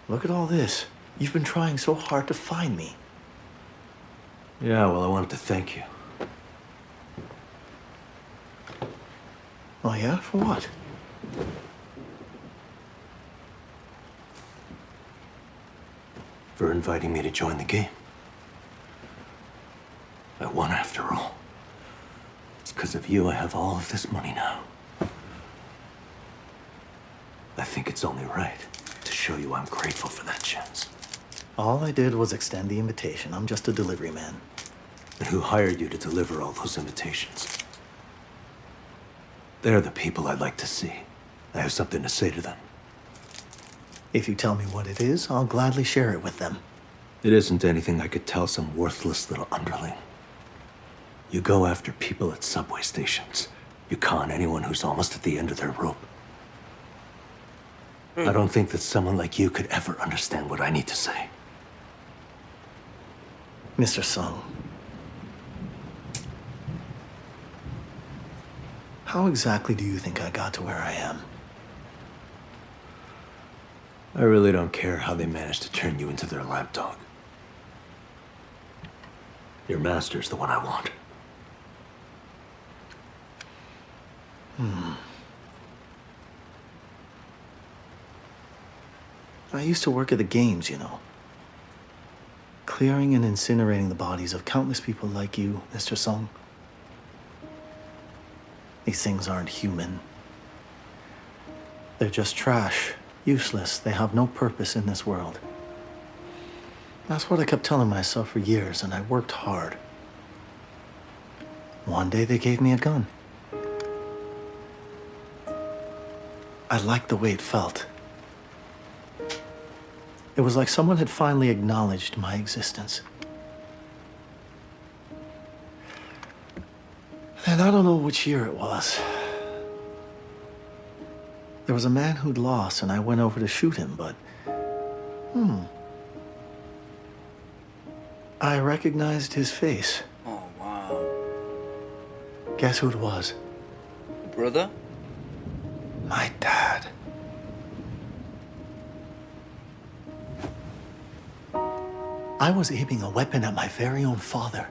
Look at all this. You've been trying so hard to find me. Yeah, well, I wanted to thank you. Oh yeah? For what? For inviting me to join the game. I won after all. It's because of you I have all of this money now. I think it's only right to show you I'm grateful for that chance. All I did was extend the invitation. I'm just a delivery man. And who hired you to deliver all those invitations? They're the people I'd like to see. I have something to say to them. If you tell me what it is, I'll gladly share it with them. It isn't anything I could tell some worthless little underling. You go after people at subway stations. You con anyone who's almost at the end of their rope. I don't think that someone like you could ever understand what I need to say. Mr. Sung, how exactly do you think I got to where I am? I really don't care how they managed to turn you into their lapdog. Your master's the one I want. I used to work at the games, you know. Clearing and incinerating the bodies of countless people like you, Mr. Sung. These things aren't human. They're just trash, useless. They have no purpose in this world. That's what I kept telling myself for years, and I worked hard. One day they gave me a gun. I liked the way it felt. It was like someone had finally acknowledged my existence. And I don't know which year it was. There was a man who'd lost, and I went over to shoot him, but... I recognized his face. Oh, wow. Guess who it was? Brother? My dad. I was aiming a weapon at my very own father.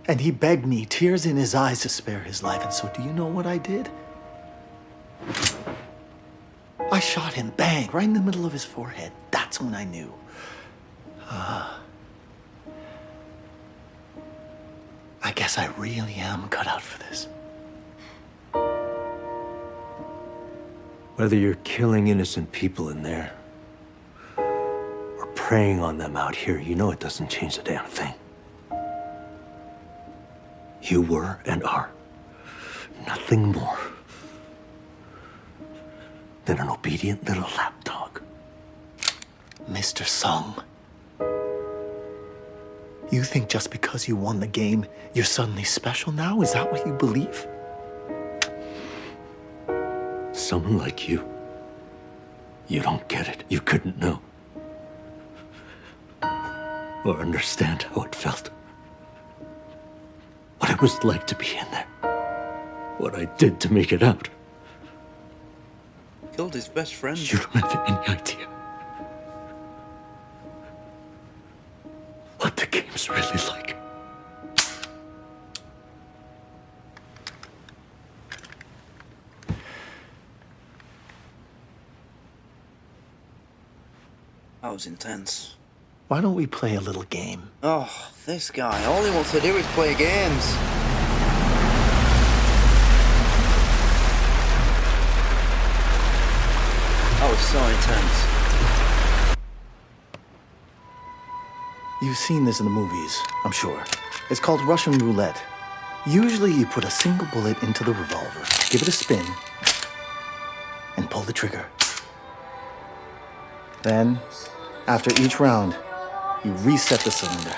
And he begged me, tears in his eyes, to spare his life. And so do you know what I did? I shot him, bang, right in the middle of his forehead. That's when I knew. I guess I really am cut out for this. Whether you're killing innocent people in there or preying on them out here, you know it doesn't change a damn thing. You were and are nothing more than an obedient little lapdog. Mr. Song, you think just because you won the game, you're suddenly special now? Is that what you believe? Someone like you don't get it. You couldn't know or understand how it felt. What it was like to be in there. What I did to make it out. Killed his best friend. You don't have any idea what the game's really like. That was intense. Why don't we play a little game? Oh, this guy. All he wants to do is play games. That was so intense. You've seen this in the movies, I'm sure. It's called Russian roulette. Usually you put a single bullet into the revolver, give it a spin, and pull the trigger. Then, after each round, you reset the cylinder.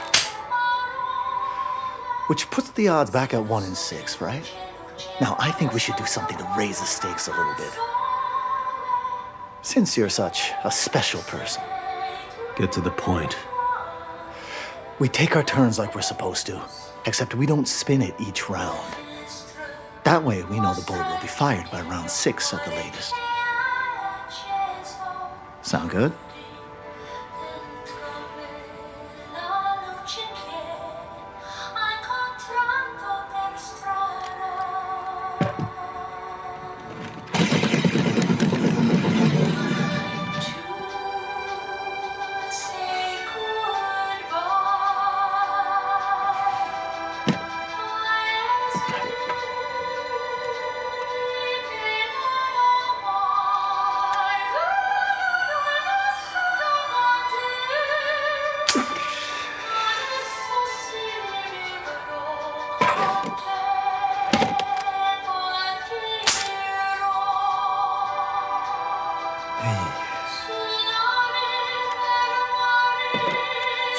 Which puts the odds back at 1 in 6, right? Now, I think we should do something to raise the stakes a little bit. Since you're such a special person. Get to the point. We take our turns like we're supposed to, except we don't spin it each round. That way, we know the bullet will be fired by round 6 at the latest. Sound good?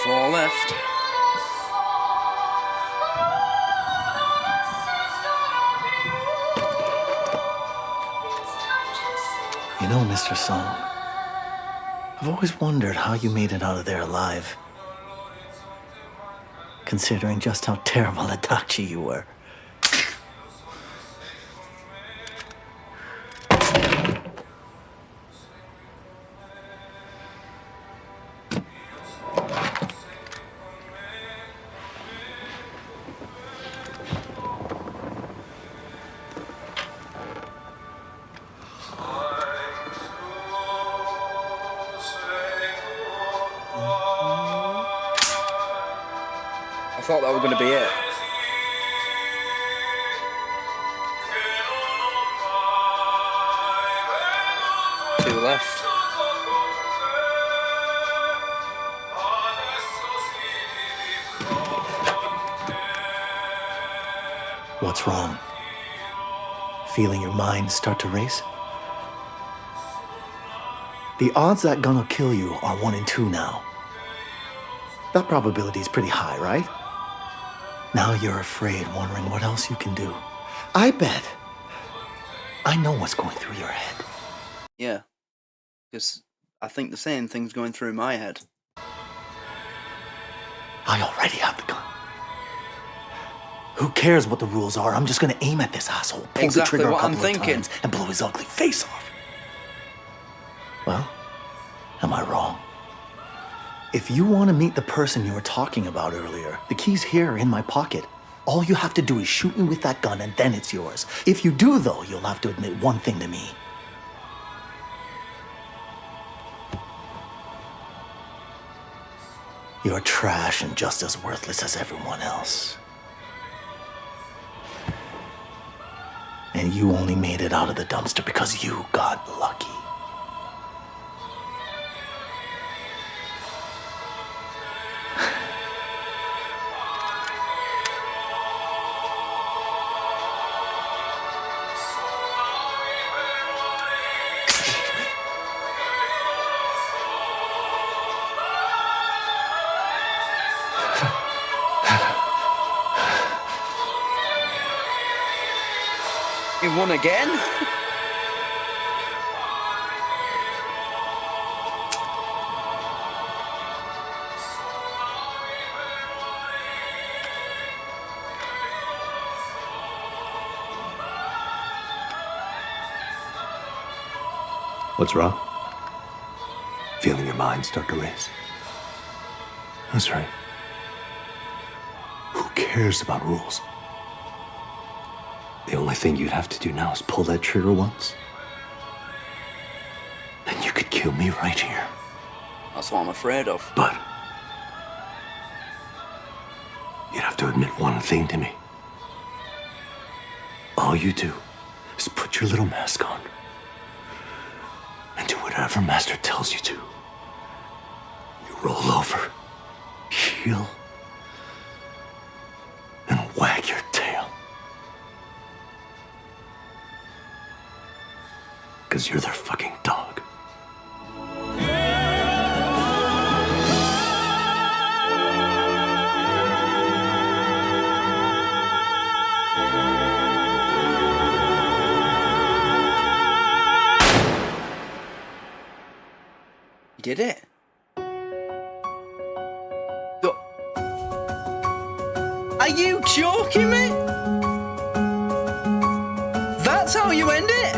Four left. You know, Mr. Song, I've always wondered how you made it out of there alive. Considering just how terrible a Dachi you were. I thought that was going to be it. What's wrong? Feeling your mind start to race? The odds that gun will kill you are 1 in 2 now. That probability is pretty high, right? Now you're afraid, wondering what else you can do. I bet I know what's going through your head. Yeah. Because I think the same thing's going through my head. I already have the gun. Who cares what the rules are? I'm just gonna aim at this asshole, pull Exactly the trigger what a I'm couple of thinking. times, and blow his ugly face off. Well, am I wrong? If you want to meet the person you were talking about earlier, the key's here in my pocket. All you have to do is shoot me with that gun and then it's yours. If you do, though, you'll have to admit one thing to me. You're trash and just as worthless as everyone else. And you only made it out of the dumpster because you got lucky. You won again? What's wrong? Feeling your mind start to race? That's right. Who cares about rules? The only thing you'd have to do now is pull that trigger once. Then you could kill me right here. That's what I'm afraid of. But you'd have to admit one thing to me. All you do is put your little mask on and do whatever Master tells you to. You roll over, heel, and wag your tail. 'Cause you're their fucking dog. You did it. Are you joking me? That's how you end it?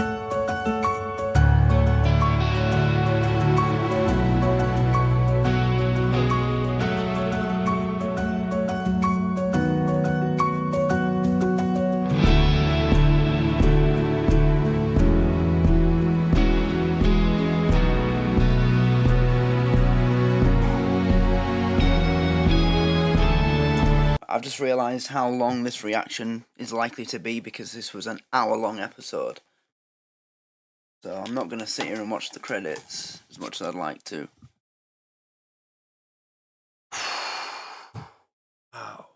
I've just realised how long this reaction is likely to be because this was an hour-long episode. So I'm not going to sit here and watch the credits as much as I'd like to. Wow.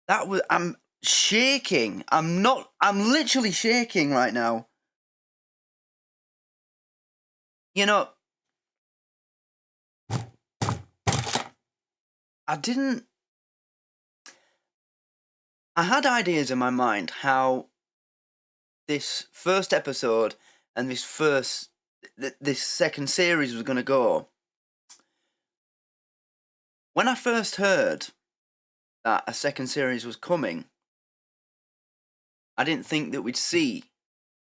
That was... I'm shaking. I'm literally shaking right now. You know... I had ideas in my mind how this first episode and this second series was going to go. When I first heard that a second series was coming, I didn't think that we'd see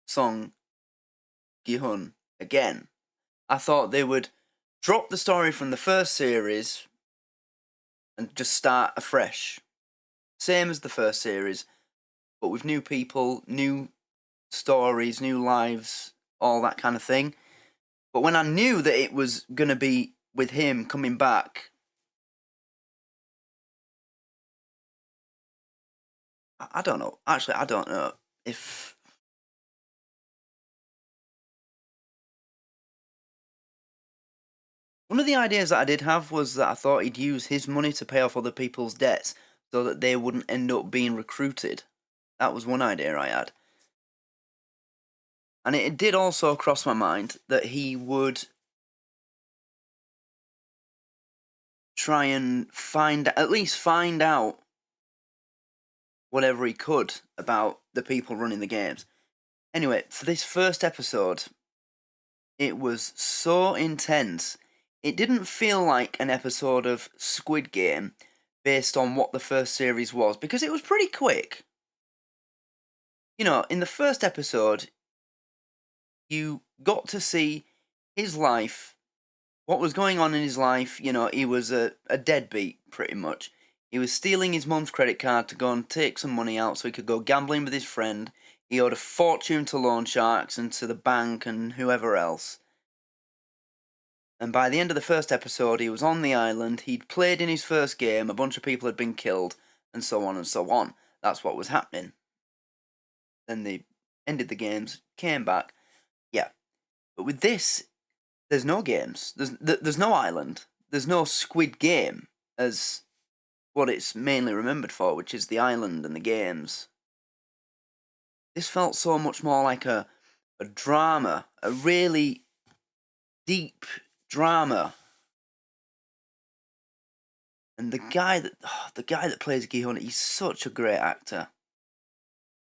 Song Gi-hun again. I thought they would drop the story from the first series and just start afresh. Same as the first series, but with new people, new stories, new lives, all that kind of thing. But when I knew that it was going to be with him coming back, I don't know. Actually, I don't know if... One of the ideas that I did have was that I thought he'd use his money to pay off other people's debts. so that they wouldn't end up being recruited. That was one idea I had. And it did also cross my mind that he would try and at least find out whatever he could about the people running the games. Anyway, for this first episode, it was so intense. It didn't feel like an episode of Squid Game based on what the first series was, because it was pretty quick. You know, in the first episode, you got to see his life, what was going on in his life. You know, he was a deadbeat, pretty much. He was stealing his mum's credit card to go and take some money out so he could go gambling with his friend. He owed a fortune to loan sharks and to the bank and whoever else. And by the end of the first episode, he was on the island, he'd played in his first game, a bunch of people had been killed, and so on and so on. That's what was happening. Then they ended the games, came back. Yeah. But with this, there's no games. There's no island. There's no Squid Game as what it's mainly remembered for, which is the island and the games. This felt so much more like a drama, a really deep drama. And the guy that plays Gi-hun, he's such a great actor.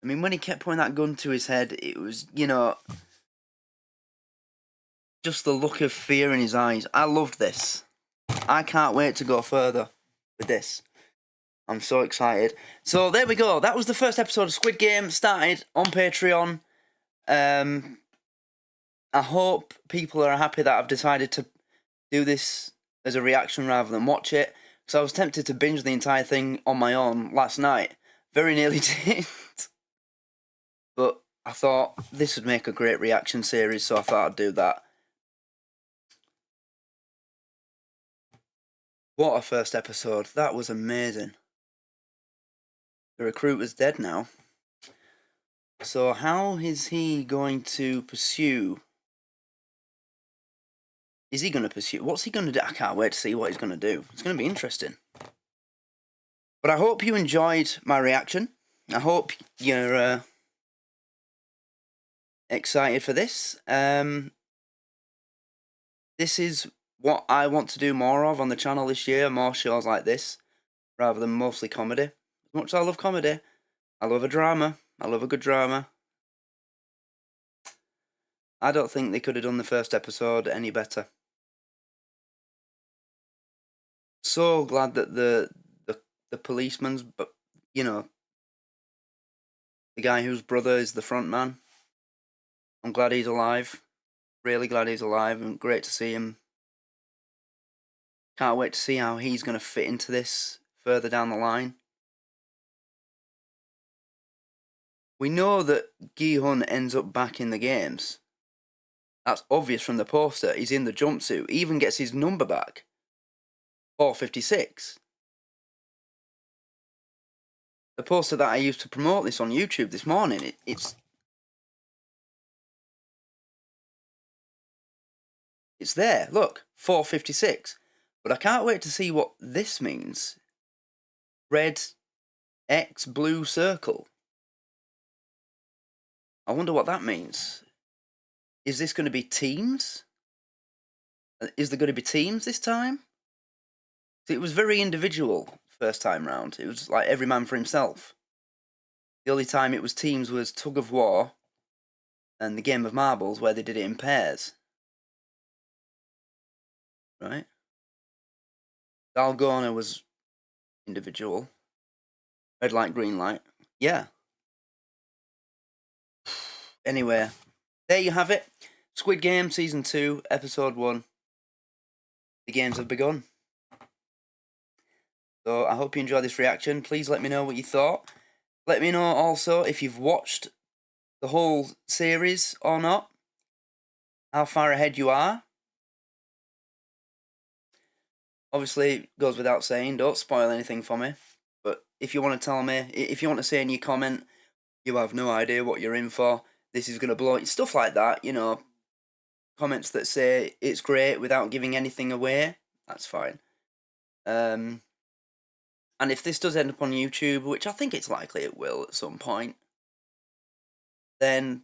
I mean, when he kept pointing that gun to his head, it was, you know, just the look of fear in his eyes. I loved this. I can't wait to go further with this. I'm so excited. So there we go. That was the first episode of Squid Game, started on Patreon. I hope people are happy that I've decided to do this as a reaction rather than watch it. Because I was tempted to binge the entire thing on my own last night. Very nearly did. But I thought this would make a great reaction series, so I thought I'd do that. What a first episode. That was amazing. The recruit was dead now. So how is he going to pursue? Is he going to pursue? What's he going to do? I can't wait to see what he's going to do. It's going to be interesting. But I hope you enjoyed my reaction. I hope you're excited for this. This is what I want to do more of on the channel this year. More shows like this, rather than mostly comedy. As much as I love comedy, I love a drama. I love a good drama. I don't think they could have done the first episode any better. So glad that the policeman's, but you know, the guy whose brother is the front man. I'm glad he's alive. Really glad he's alive, and great to see him. Can't wait to see how he's going to fit into this further down the line. We know that Gi-hun ends up back in the games. That's obvious from the poster. He's in the jumpsuit. He even gets his number back. 456. The poster that I used to promote this on YouTube this morning, it's there. Look, 456. But I can't wait to see what this means. Red X blue circle. I wonder what that means. Is this going to be teams? Is there going to be teams this time? It was very individual first time round. It was like every man for himself. The only time it was teams was Tug of War and the Game of Marbles, where they did it in pairs. Right? Dalgona was individual. Red light, green light. Yeah. Anyway, there you have it. Squid Game Season 2, Episode 1. The games have begun. So I hope you enjoyed this reaction. Please let me know what you thought. Let me know also if you've watched the whole series or not. How far ahead you are. Obviously, it goes without saying, don't spoil anything for me. But if you want to tell me, if you want to say in your comment, you have no idea what you're in for, this is going to blow, stuff like that, you know, comments that say it's great without giving anything away, that's fine. And And if this does end up on YouTube, which I think it's likely it will at some point, then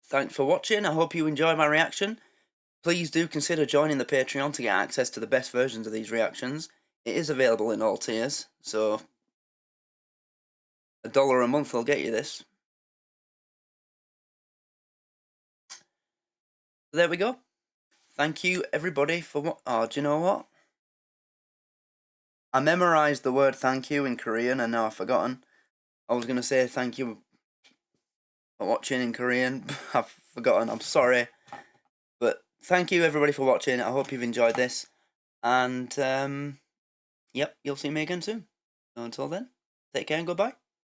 thanks for watching. I hope you enjoy my reaction. Please do consider joining the Patreon to get access to the best versions of these reactions. It is available in all tiers, so $1 a month will get you this. There we go. Thank you everybody for what. Oh, do you know what? I memorized the word thank you in Korean and now I've forgotten. I was going to say thank you for watching in Korean. I've forgotten. I'm sorry. But thank you everybody for watching. I hope you've enjoyed this. And, yep, you'll see me again soon. So until then, take care and goodbye.